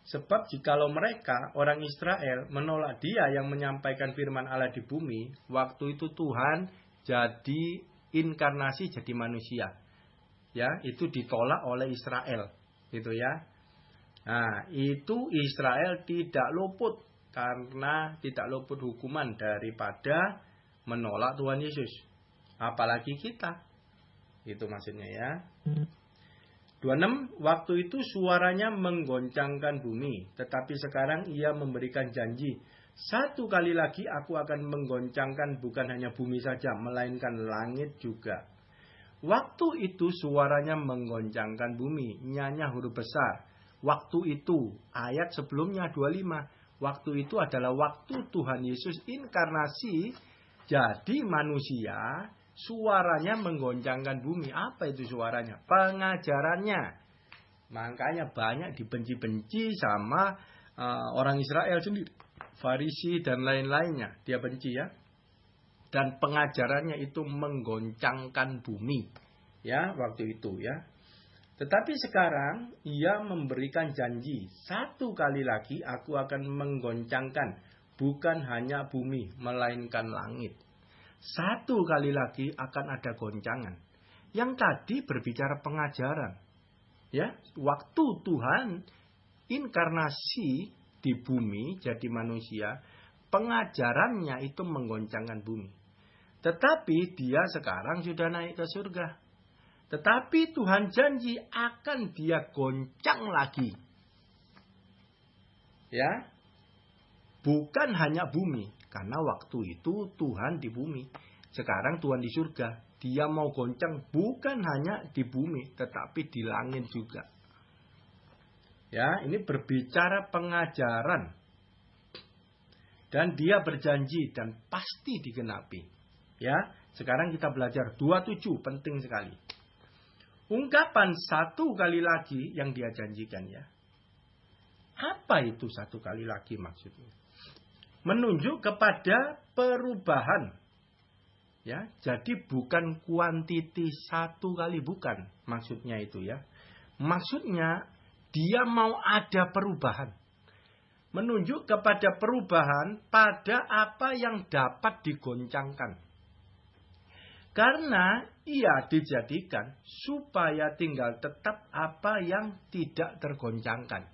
Sebab jikalau mereka, orang Israel, menolak dia yang menyampaikan firman Allah di bumi, waktu itu Tuhan jadi inkarnasi, jadi manusia. Ya, itu ditolak oleh Israel. Gitu ya. Nah, itu Israel tidak luput. Karena tidak luput hukuman daripada menolak Tuhan Yesus. Apalagi kita. Itu maksudnya ya. 26, waktu itu suaranya menggoncangkan bumi. Tetapi sekarang ia memberikan janji. 1 kali lagi aku akan menggoncangkan bukan hanya bumi saja, melainkan langit juga. Waktu itu suaranya menggoncangkan bumi. Nyanya huruf besar. Waktu itu, ayat sebelumnya 25. Waktu itu adalah waktu Tuhan Yesus inkarnasi jadi manusia. Suaranya menggoncangkan bumi. Apa itu suaranya? Pengajarannya. Makanya banyak dibenci-benci sama orang Israel sendiri. Farisi dan lain-lainnya. Dia benci ya. Dan pengajarannya itu menggoncangkan bumi. Ya, waktu itu ya. Tetapi sekarang ia memberikan janji. 1 kali lagi aku akan menggoncangkan. Bukan hanya bumi, melainkan langit. 1 kali lagi akan ada goncangan. Yang tadi berbicara pengajaran. Ya, waktu Tuhan inkarnasi di bumi jadi manusia, pengajarannya itu menggoncangkan bumi. Tetapi dia sekarang sudah naik ke surga. Tetapi Tuhan janji akan dia goncang lagi. Ya. Bukan hanya bumi. Karena waktu itu Tuhan di bumi. Sekarang Tuhan di surga. Dia mau goncang bukan hanya di bumi. Tetapi di langit juga. Ya, ini berbicara pengajaran. Dan dia berjanji dan pasti digenapi. Ya, sekarang kita belajar 27, penting sekali. Ungkapan 1 kali lagi yang dia janjikan ya. Apa itu 1 kali lagi maksudnya? Menunjuk kepada perubahan. Ya, jadi bukan kuantiti 1 kali, bukan maksudnya itu ya. Maksudnya dia mau ada perubahan. Menunjuk kepada perubahan pada apa yang dapat digoncangkan. Karena ia dijadikan supaya tinggal tetap apa yang tidak tergoncangkan.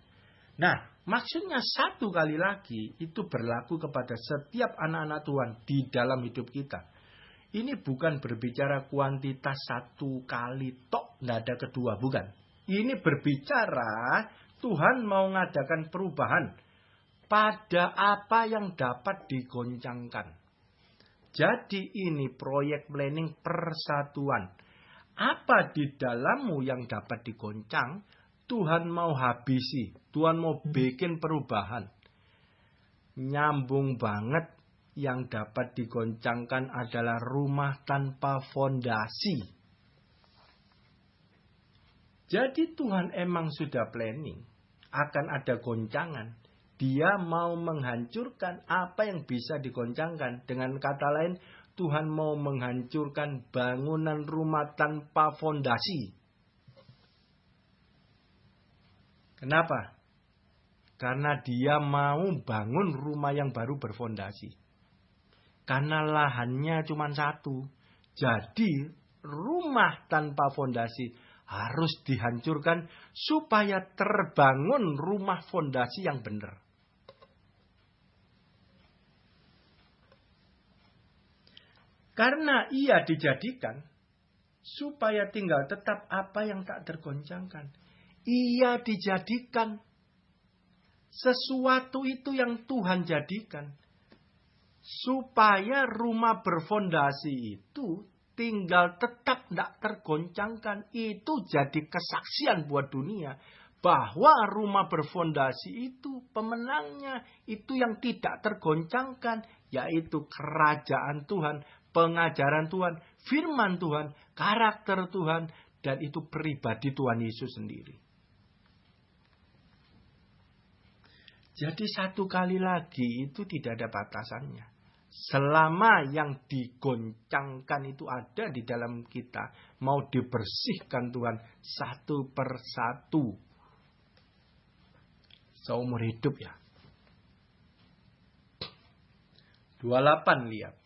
Nah, maksudnya satu kali lagi itu berlaku kepada setiap anak-anak Tuhan di dalam hidup kita. Ini bukan berbicara kuantitas satu kali tok, tidak ada kedua, bukan. Ini berbicara Tuhan mau mengadakan perubahan pada apa yang dapat digoncangkan. Jadi ini proyek planning persatuan. Apa di dalammu yang dapat digoncang, Tuhan mau habisi. Tuhan mau bikin perubahan. Nyambung banget, yang dapat digoncangkan adalah rumah tanpa fondasi. Jadi Tuhan emang sudah planning. Akan ada goncangan. Dia mau menghancurkan apa yang bisa digoncangkan. Dengan kata lain, Tuhan mau menghancurkan bangunan rumah tanpa fondasi. Kenapa? Karena dia mau bangun rumah yang baru berfondasi. Karena lahannya cuma satu. Jadi rumah tanpa fondasi harus dihancurkan supaya terbangun rumah fondasi yang benar. Karena ia dijadikan supaya tinggal tetap apa yang tak tergoncangkan. Ia dijadikan sesuatu itu yang Tuhan jadikan. Supaya rumah berfondasi itu tinggal tetap tidak tergoncangkan. Itu jadi kesaksian buat dunia. Bahwa rumah berfondasi itu pemenangnya. Itu yang tidak tergoncangkan. Yaitu kerajaan Tuhan. Pengajaran Tuhan, firman Tuhan, karakter Tuhan, dan itu pribadi Tuhan Yesus sendiri. Jadi satu kali lagi itu tidak ada batasannya. Selama yang digoncangkan itu ada di dalam kita, mau dibersihkan Tuhan satu persatu. Seumur hidup ya. 28 lihat.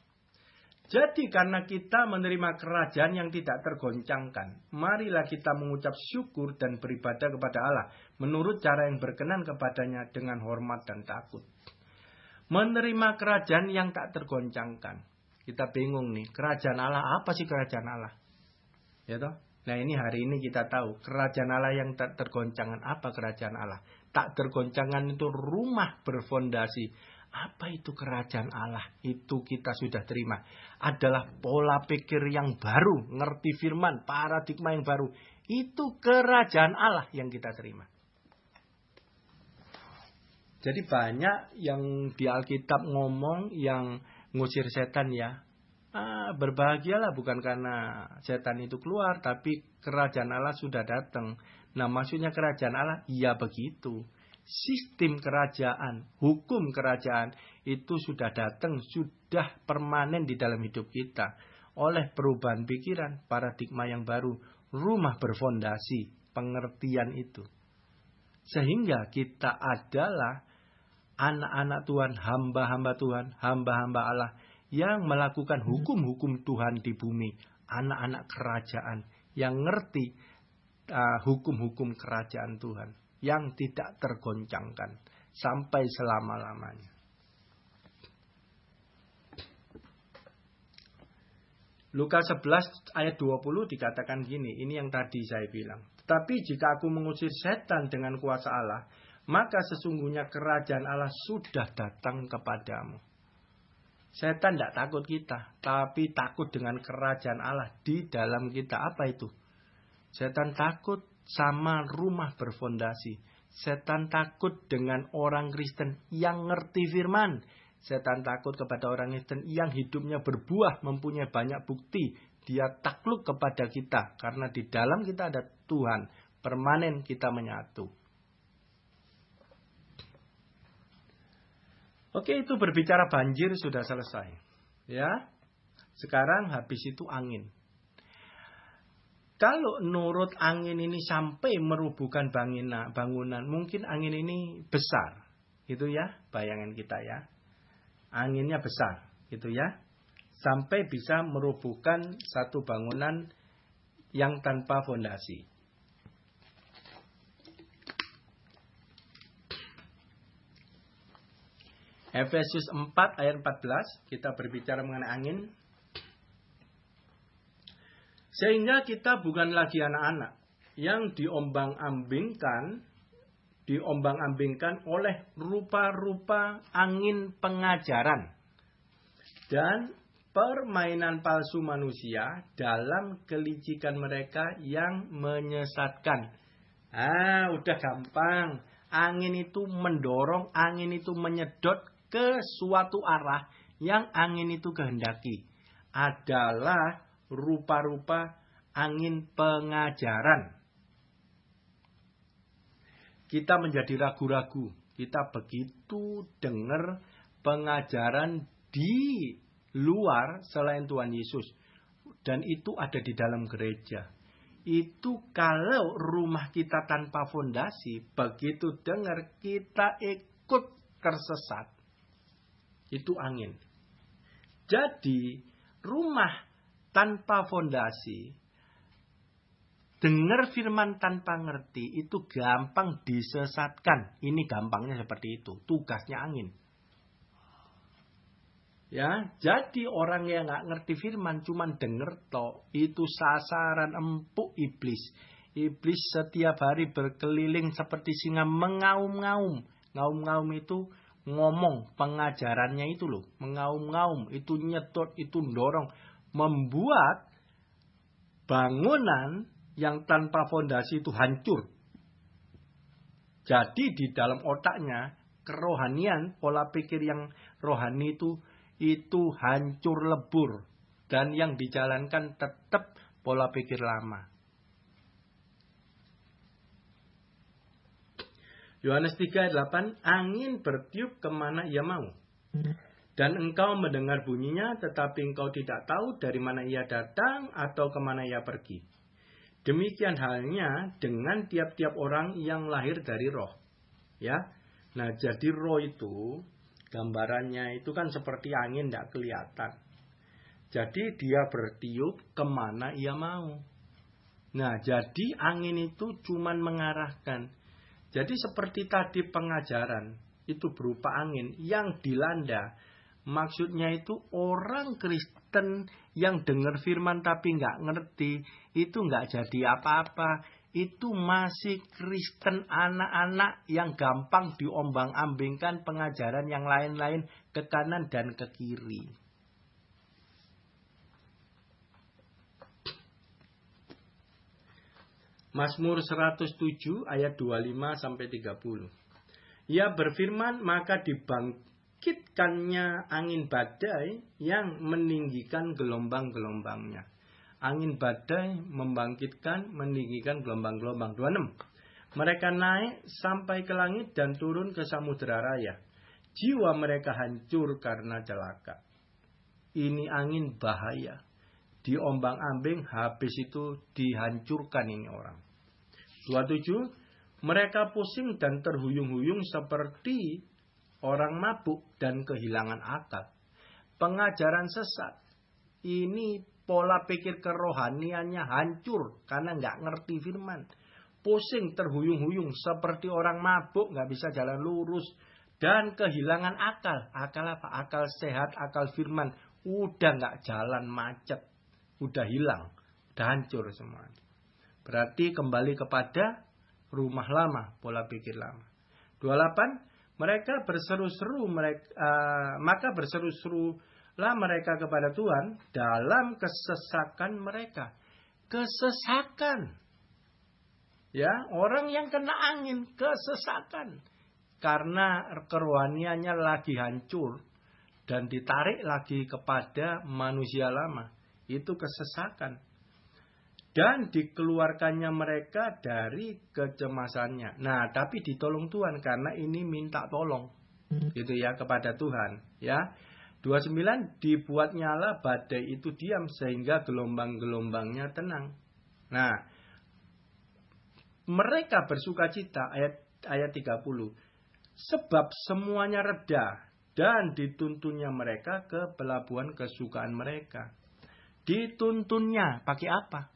Jadi karena kita menerima kerajaan yang tidak tergoncangkan, marilah kita mengucap syukur dan beribadah kepada Allah menurut cara yang berkenan kepadanya dengan hormat dan takut. Menerima kerajaan yang tak tergoncangkan. Kita bingung nih, kerajaan Allah apa sih kerajaan Allah? Ya toh? Nah ini hari ini kita tahu kerajaan Allah yang tak tergoncangkan. Apa kerajaan Allah? Tak tergoncangkan itu rumah berfondasi. Apa itu kerajaan Allah? Itu kita sudah terima. Adalah pola pikir yang baru. Ngerti firman, paradigma yang baru. Itu kerajaan Allah yang kita terima. Jadi banyak yang di Alkitab ngomong yang ngusir setan ya. Berbahagialah bukan karena setan itu keluar. Tapi kerajaan Allah sudah datang. Nah maksudnya kerajaan Allah, iya begitu. Sistem kerajaan, hukum kerajaan itu sudah datang, sudah permanen di dalam hidup kita. Oleh perubahan pikiran, paradigma yang baru, rumah berfondasi, pengertian itu. Sehingga kita adalah anak-anak Tuhan, hamba-hamba Tuhan, hamba-hamba Allah yang melakukan hukum-hukum Tuhan di bumi. Anak-anak kerajaan yang ngerti hukum-hukum kerajaan Tuhan. Yang tidak tergoncangkan sampai selama-lamanya. Lukas 11 ayat 20 dikatakan gini, ini yang tadi saya bilang. Tetapi jika aku mengusir setan dengan kuasa Allah, maka sesungguhnya kerajaan Allah sudah datang kepadamu. Setan tidak takut kita, tapi takut dengan kerajaan Allah di dalam kita. Apa itu? Setan takut sama rumah berfondasi. Setan takut dengan orang Kristen yang ngerti firman. Setan takut kepada orang Kristen yang hidupnya berbuah, mempunyai banyak bukti. Dia takluk kepada kita karena di dalam kita ada Tuhan. Permanen kita menyatu. Oke, itu berbicara banjir sudah selesai. Ya. Sekarang habis itu angin. Kalau nurut angin ini sampai merubuhkan bangunan, mungkin angin ini besar. Gitu ya, bayangan kita ya. Anginnya besar, gitu ya. Sampai bisa merubuhkan satu bangunan yang tanpa fondasi. Efesus 4 ayat 14, kita berbicara mengenai angin. Sehingga kita bukan lagi anak-anak yang diombang-ambingkan oleh rupa-rupa angin pengajaran dan permainan palsu manusia dalam kelicikan mereka yang menyesatkan. Udah gampang. Angin itu mendorong, angin itu menyedot ke suatu arah yang angin itu kehendaki. Adalah rupa-rupa angin pengajaran. Kita menjadi ragu-ragu. Kita begitu dengar pengajaran di luar selain Tuhan Yesus. Dan itu ada di dalam gereja. Itu kalau rumah kita tanpa fondasi, begitu dengar kita ikut tersesat. Itu angin. Jadi rumah tanpa fondasi, dengar firman tanpa ngerti, itu gampang disesatkan. Ini gampangnya seperti itu. Tugasnya angin. Ya, jadi orang yang nggak ngerti firman, cuman denger toh, itu sasaran empuk iblis. Iblis setiap hari berkeliling seperti singa mengaum-ngaum. Ngaum-ngaum itu ngomong, pengajarannya itu loh. Mengaum-ngaum, itu nyedot, itu dorong. Membuat bangunan yang tanpa fondasi itu hancur. Jadi di dalam otaknya, kerohanian, pola pikir yang rohani itu hancur lebur. Dan yang dijalankan tetap pola pikir lama. Yohanes 3 ayat 8, angin bertiup kemana ia mau. Dan engkau mendengar bunyinya, tetapi engkau tidak tahu dari mana ia datang atau kemana ia pergi. Demikian halnya dengan tiap-tiap orang yang lahir dari roh. Ya, nah jadi roh itu, gambarannya itu kan seperti angin, tidak kelihatan. Jadi dia bertiup kemana ia mau. Nah jadi angin itu cuman mengarahkan. Jadi seperti tadi pengajaran itu berupa angin yang dilanda. Maksudnya itu orang Kristen yang dengar firman tapi nggak ngerti. Itu nggak jadi apa-apa. Itu masih Kristen anak-anak yang gampang diombang-ambingkan pengajaran yang lain-lain ke kanan dan ke kiri. Mazmur 107 ayat 25-30. Ia berfirman, maka dibangkitkannya angin badai yang meninggikan gelombang-gelombangnya. Angin badai membangkitkan, meninggikan gelombang-gelombang. 26. Mereka naik sampai ke langit dan turun ke samudera raya. Jiwa mereka hancur karena celaka. Ini angin bahaya. Diombang-ambing, habis itu dihancurkan ini orang. 27. Mereka pusing dan terhuyung-huyung seperti orang mabuk dan kehilangan akal. Pengajaran sesat. Ini pola pikir kerohaniannya hancur karena nggak ngerti firman. Pusing, terhuyung-huyung seperti orang mabuk, nggak bisa jalan lurus. Dan kehilangan akal. Akal apa? Akal sehat, akal firman. Udah nggak jalan, macet. Udah hilang, udah hancur semua. Berarti kembali kepada rumah lama, pola pikir lama. 28, mereka berseru-seru, maka berseru-serulah mereka kepada Tuhan dalam kesesakan mereka. Kesesakan. Ya, orang yang kena angin, kesesakan. Karena kerohaniannya lagi hancur dan ditarik lagi kepada manusia lama. Itu kesesakan. Dan dikeluarkannya mereka dari kecemasannya. Nah, tapi ditolong Tuhan karena ini minta tolong. Gitu ya, kepada Tuhan. Ya. 29, dibuat nyala badai itu diam sehingga gelombang-gelombangnya tenang. Nah, mereka bersukacita ayat 30. Sebab semuanya reda dan dituntunnya mereka ke pelabuhan kesukaan mereka. Dituntunnya pakai apa?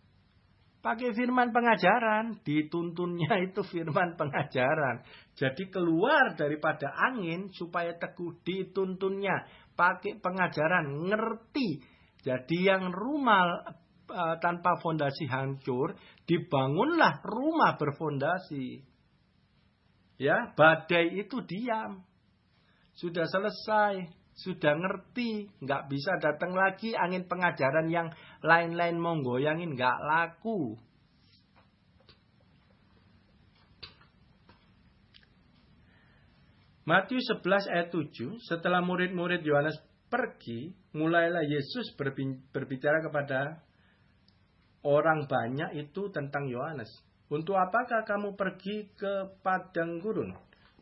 Pakai firman pengajaran. Dituntunnya itu firman pengajaran. Jadi keluar daripada angin supaya teguh. Dituntunnya. Pakai pengajaran. Ngerti. Jadi yang rumah tanpa fondasi hancur. Dibangunlah rumah berfondasi. Ya, badai itu diam. Sudah selesai. Sudah ngerti, nggak bisa datang lagi angin pengajaran yang lain-lain mau goyangin, nggak laku. Matius 11 ayat 7, setelah murid-murid Yohanes pergi, mulailah Yesus berbicara kepada orang banyak itu tentang Yohanes. Untuk apakah kamu pergi ke padang gurun,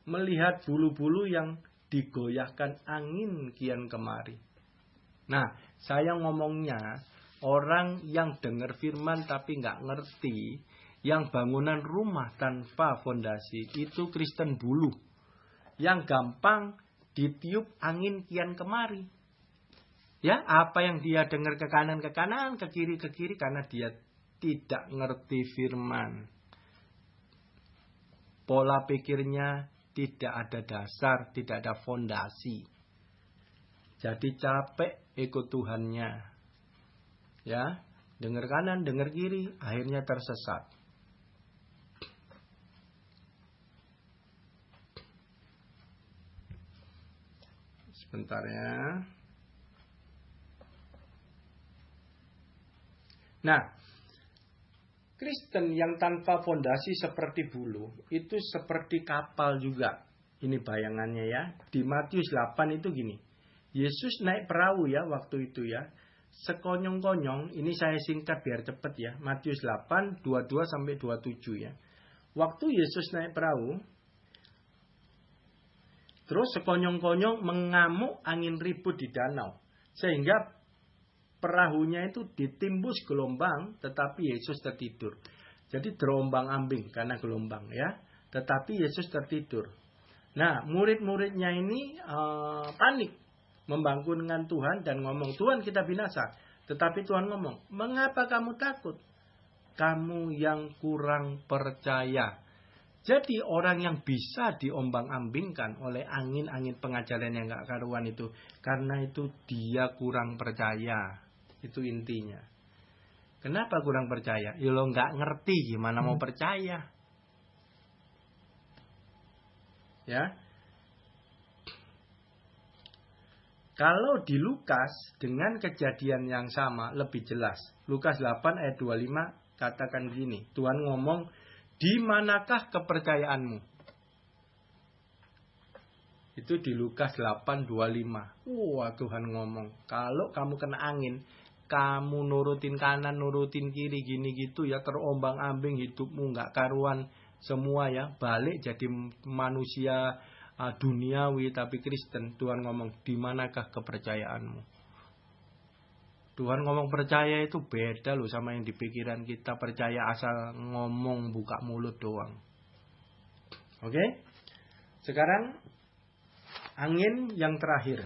melihat bulu-bulu yang digoyahkan angin kian kemari. Nah, saya ngomongnya orang yang dengar firman tapi nggak ngerti, yang bangunan rumah tanpa fondasi itu Kristen bulu, yang gampang ditiup angin kian kemari. Ya, apa yang dia dengar ke kanan, ke kiri karena dia tidak ngerti firman. Pola pikirnya tidak ada dasar, tidak ada fondasi. Jadi capek ikut Tuhannya. Ya, dengar kanan, dengar kiri, akhirnya tersesat. Sebentar ya. Nah, Kristen yang tanpa fondasi seperti bulu, itu seperti kapal juga. Ini bayangannya ya. Di Matius 8 itu gini. Yesus naik perahu ya waktu itu ya. Sekonyong-konyong, ini saya singkat biar cepat ya. Matius 8, 22 sampai 27 ya. Waktu Yesus naik perahu, terus sekonyong-konyong mengamuk angin ribut di danau. Sehingga perahunya itu ditimbus gelombang, tetapi Yesus tertidur. Jadi terombang-ambing karena gelombang ya. Tetapi Yesus tertidur. Nah, murid-muridnya ini panik, membangkitkan Tuhan dan ngomong, Tuhan kita binasa. Tetapi Tuhan ngomong, mengapa kamu takut? Kamu yang kurang percaya. Jadi orang yang bisa diombang-ambingkan oleh angin-angin pengajaran yang gak karuan itu, karena itu dia kurang percaya. Itu intinya. Kenapa kurang percaya? Ya lo nggak ngerti gimana mau percaya. Ya. Kalau di Lukas dengan kejadian yang sama lebih jelas. Lukas 8 ayat 25 katakan gini. Tuhan ngomong, di manakah kepercayaanmu? Itu di Lukas 8:25. Wah, Tuhan ngomong, kalau kamu kena angin, kamu nurutin kanan, nurutin kiri, gini gitu ya, terombang-ambing hidupmu, nggak karuan semua ya, balik jadi manusia duniawi tapi Kristen. Tuhan ngomong, di manakah kepercayaanmu? Tuhan ngomong percaya itu beda loh sama yang di pikiran kita. Percaya asal ngomong, buka mulut doang. Oke? Sekarang angin yang terakhir.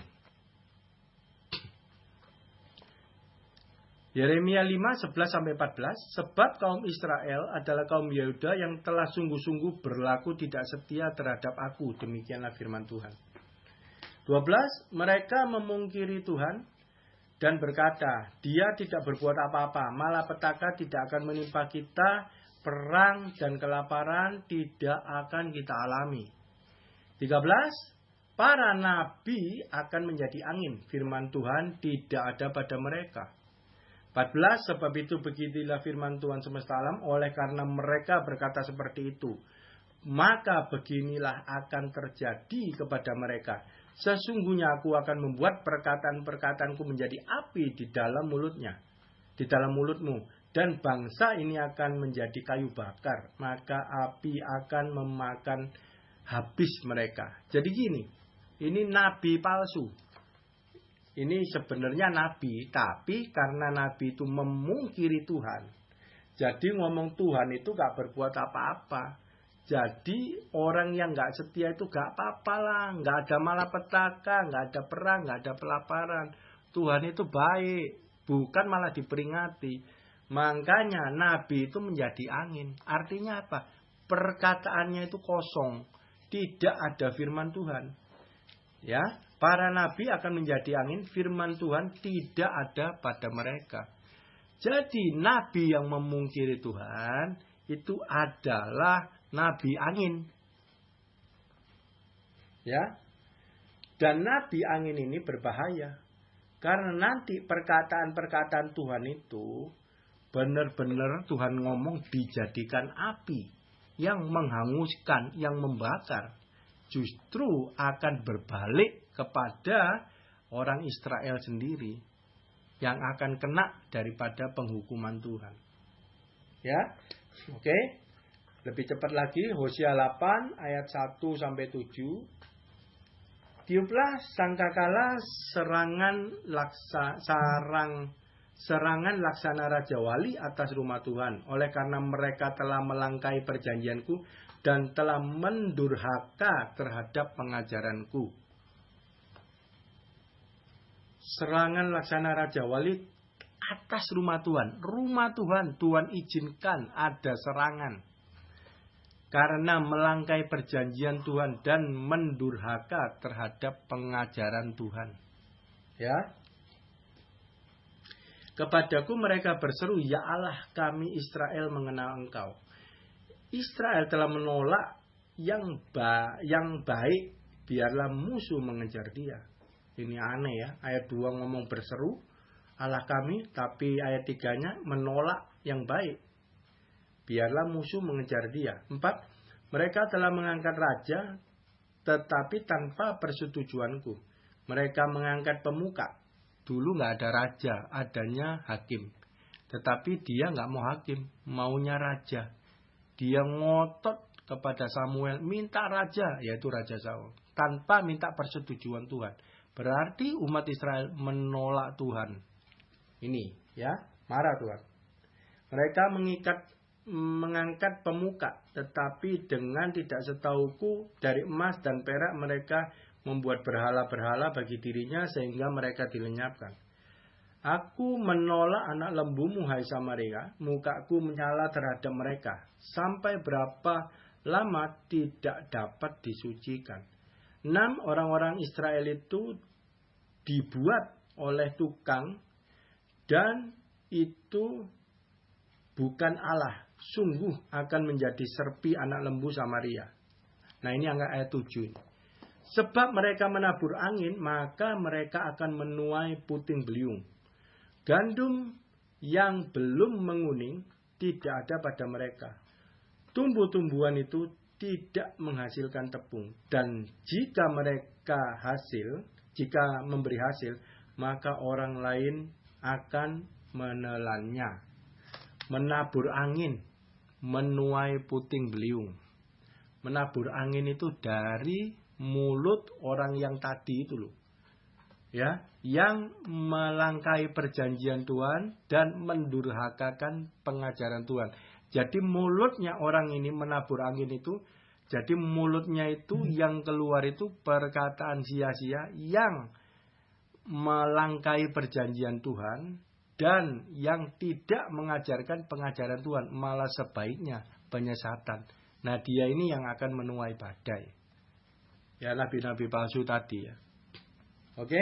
Yeremia 5, 11-14. Sebab kaum Israel adalah kaum Yehuda yang telah sungguh-sungguh berlaku tidak setia terhadap aku. Demikianlah firman Tuhan. 12. Mereka memungkiri Tuhan dan berkata, dia tidak berbuat apa-apa. Malah petaka tidak akan menimpa kita. Perang dan kelaparan tidak akan kita alami. 13. Para nabi akan menjadi angin. Firman Tuhan tidak ada pada mereka. 14. Sebab itu begitulah firman Tuhan semesta alam. Oleh karena mereka berkata seperti itu, maka beginilah akan terjadi kepada mereka. Sesungguhnya aku akan membuat perkataan-perkataanku menjadi api di dalam mulutnya, di dalam mulutmu. Dan bangsa ini akan menjadi kayu bakar. Maka api akan memakan habis mereka. Jadi gini, ini nabi palsu. Ini sebenarnya nabi, tapi karena nabi itu memungkiri Tuhan. Jadi ngomong Tuhan itu gak berbuat apa-apa. Jadi orang yang gak setia itu gak apa-apa lah. Gak ada malapetaka, gak ada perang, gak ada kelaparan. Tuhan itu baik, bukan malah diperingati. Makanya nabi itu menjadi angin. Artinya apa? Perkataannya itu kosong. Tidak ada firman Tuhan. Ya, para nabi akan menjadi angin, firman Tuhan tidak ada pada mereka. Jadi nabi yang memungkiri Tuhan itu adalah nabi angin. Ya. Dan nabi angin ini berbahaya. Karena nanti perkataan-perkataan Tuhan itu benar-benar Tuhan ngomong dijadikan api yang menghanguskan, yang membakar. Justru akan berbalik kepada orang Israel sendiri yang akan kena daripada penghukuman Tuhan. Ya. Oke. Lebih cepat lagi Hosea 8 ayat 1 sampai 7. Tiuplah sangkakala serangan laksana Raja Wali atas rumah Tuhan. Oleh karena mereka telah melangkai perjanjianku dan telah mendurhaka terhadap pengajaranku. Serangan laksana Raja Wali atas rumah Tuhan. Rumah Tuhan, Tuhan izinkan ada serangan. Karena melangkai perjanjian Tuhan dan mendurhaka terhadap pengajaran Tuhan. Ya. Kepadaku mereka berseru, ya Allah kami Israel mengenal Engkau. Israel telah menolak yang baik, biarlah musuh mengejar dia. Ini aneh ya, ayat 2 ngomong berseru, Allah kami, tapi ayat 3-nya menolak yang baik. Biarlah musuh mengejar dia. 4. Mereka telah mengangkat raja, tetapi tanpa persetujuanku. Mereka mengangkat pemuka. Dulu nggak ada raja, adanya hakim. Tetapi dia nggak mau hakim, maunya raja. Dia ngotot kepada Samuel, minta raja, yaitu Raja Saul. Tanpa minta persetujuan Tuhan. Berarti umat Israel menolak Tuhan. Ini ya, marah Tuhan. Mereka mengangkat pemuka, tetapi dengan tidak setahuku dari emas dan perak mereka membuat berhala-berhala bagi dirinya sehingga mereka dilenyapkan. Aku menolak anak lembumu hai Samaria, mukaku menyala terhadap mereka. Sampai berapa lama tidak dapat disucikan. 6. Orang-orang Israel itu dibuat oleh tukang dan itu bukan Allah. Sungguh akan menjadi serpi anak lembu Samaria. Nah ini ayat 7. Sebab mereka menabur angin, maka mereka akan menuai puting beliung. Gandum yang belum menguning tidak ada pada mereka. Tumbuh-tumbuhan itu tidak menghasilkan tepung. Dan jika memberi hasil, maka orang lain akan menelannya. Menabur angin, menuai puting beliung. Menabur angin itu dari mulut orang yang tadi itu loh. Ya, yang melangkai perjanjian Tuhan dan mendurhakakan pengajaran Tuhan. Jadi mulutnya orang ini menabur angin itu, jadi mulutnya itu yang keluar itu perkataan sia-sia yang melangkai perjanjian Tuhan. Dan yang tidak mengajarkan pengajaran Tuhan, malah sebaiknya penyesatan. Nah dia ini yang akan menuai badai. Ya nabi-nabi palsu tadi ya. Oke.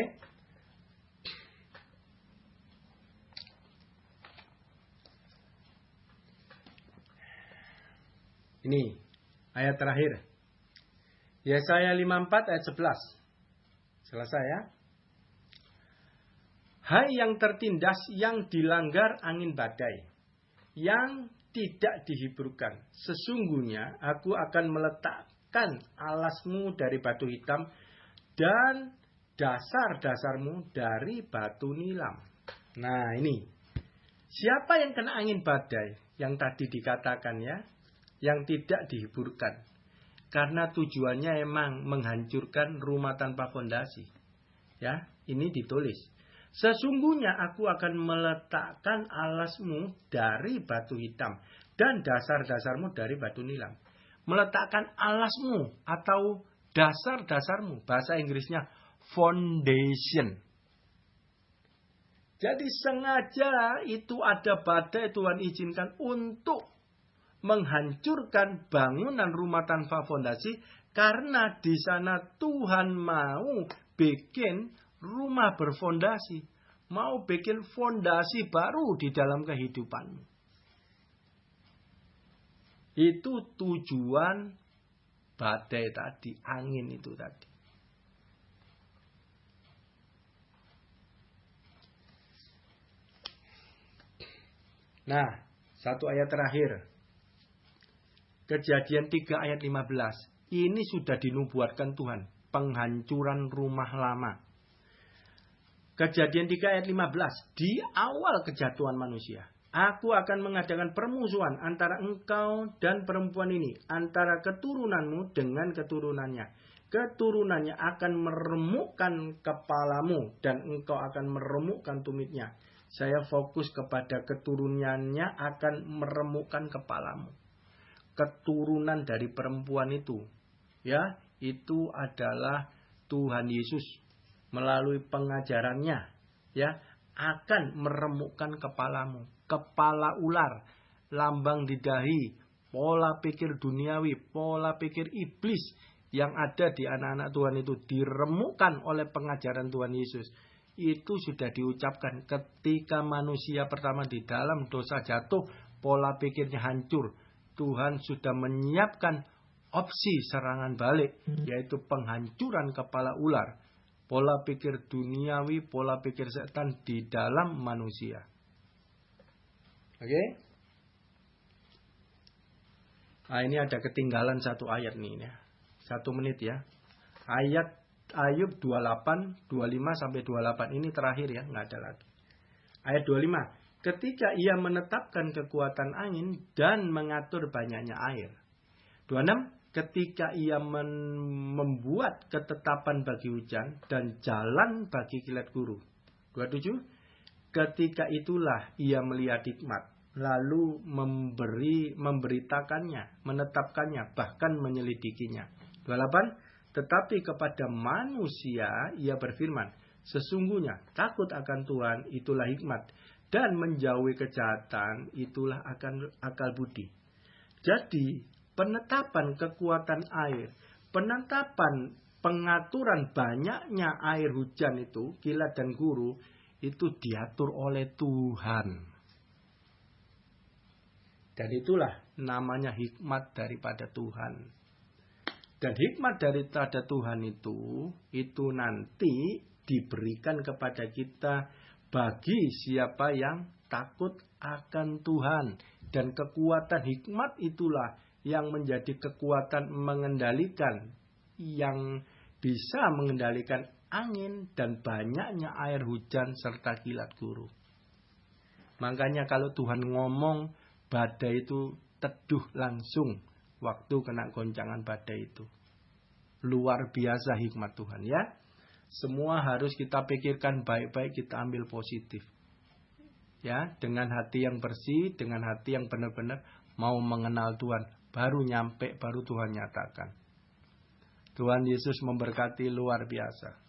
Ini ayat terakhir. Yesaya 54 ayat 11. Selesai ya. Hai yang tertindas, yang dilanggar angin badai, yang tidak dihiburkan. Sesungguhnya aku akan meletakkan alasmu dari batu hitam dan dasar-dasarmu dari batu nilam. Nah ini, siapa yang kena angin badai? Yang tadi dikatakan ya, yang tidak dihiburkan. Karena tujuannya emang menghancurkan rumah tanpa fondasi. Ya, ini ditulis. Sesungguhnya aku akan meletakkan alasmu dari batu hitam dan dasar-dasarmu dari batu nilam. Meletakkan alasmu atau dasar-dasarmu, bahasa Inggrisnya foundation. Jadi sengaja itu ada badai Tuhan izinkan untuk menghancurkan bangunan rumah tanpa fondasi. Karena di sana Tuhan mau bikin rumah berfondasi. Mau bikin fondasi baru di dalam kehidupanmu. Itu tujuan badai tadi, angin itu tadi. Nah, satu ayat terakhir. Kejadian 3 ayat 15. Ini sudah dinubuatkan Tuhan. Penghancuran rumah lama. Kejadian 3 ayat 15. Di awal kejatuhan manusia. Aku akan mengadakan permusuhan antara engkau dan perempuan ini. Antara keturunanmu dengan keturunannya. Keturunannya akan meremukkan kepalamu. Dan engkau akan meremukkan tumitnya. Saya fokus kepada keturunannya akan meremukkan kepalamu. Keturunan dari perempuan itu, ya, itu adalah Tuhan Yesus melalui pengajarannya, ya, akan meremukkan kepalamu. Kepala ular, lambang di dahi, pola pikir duniawi, pola pikir iblis yang ada di anak-anak Tuhan itu diremukkan oleh pengajaran Tuhan Yesus. Itu sudah diucapkan ketika manusia pertama di dalam dosa jatuh, pola pikirnya hancur. Tuhan sudah menyiapkan opsi serangan balik, yaitu penghancuran kepala ular. Pola pikir duniawi, pola pikir setan di dalam manusia. Oke? Nah, ini ada ketinggalan satu ayat nih ya. 1 menit ya. Ayat Ayub 28, 25 sampai 28 ini terakhir ya, nggak ada lagi. Ayat 25. Ketika ia menetapkan kekuatan angin dan mengatur banyaknya air. 26. Ketika ia membuat ketetapan bagi hujan dan jalan bagi kilat guru. 27. Ketika itulah ia melihat hikmat, lalu memberitakannya, menetapkannya, bahkan menyelidikinya. 28. Tetapi kepada manusia ia berfirman, sesungguhnya takut akan Tuhan itulah hikmat, dan menjauhi kejahatan itulah akal budi. Jadi penetapan kekuatan air, penetapan pengaturan banyaknya air hujan itu, kilat dan guru, itu diatur oleh Tuhan. Dan itulah namanya hikmat daripada Tuhan. Dan hikmat daripada Tuhan itu nanti diberikan kepada kita bagi siapa yang takut akan Tuhan. Dan kekuatan hikmat itulah yang menjadi kekuatan mengendalikan, yang bisa mengendalikan angin dan banyaknya air hujan serta kilat guru. Makanya kalau Tuhan ngomong, badai itu teduh langsung waktu kena goncangan badai itu. Luar biasa hikmat Tuhan ya. Semua harus kita pikirkan baik-baik, kita ambil positif. Ya, dengan hati yang bersih, dengan hati yang benar-benar mau mengenal Tuhan. Baru nyampe, baru Tuhan nyatakan. Tuhan Yesus memberkati luar biasa.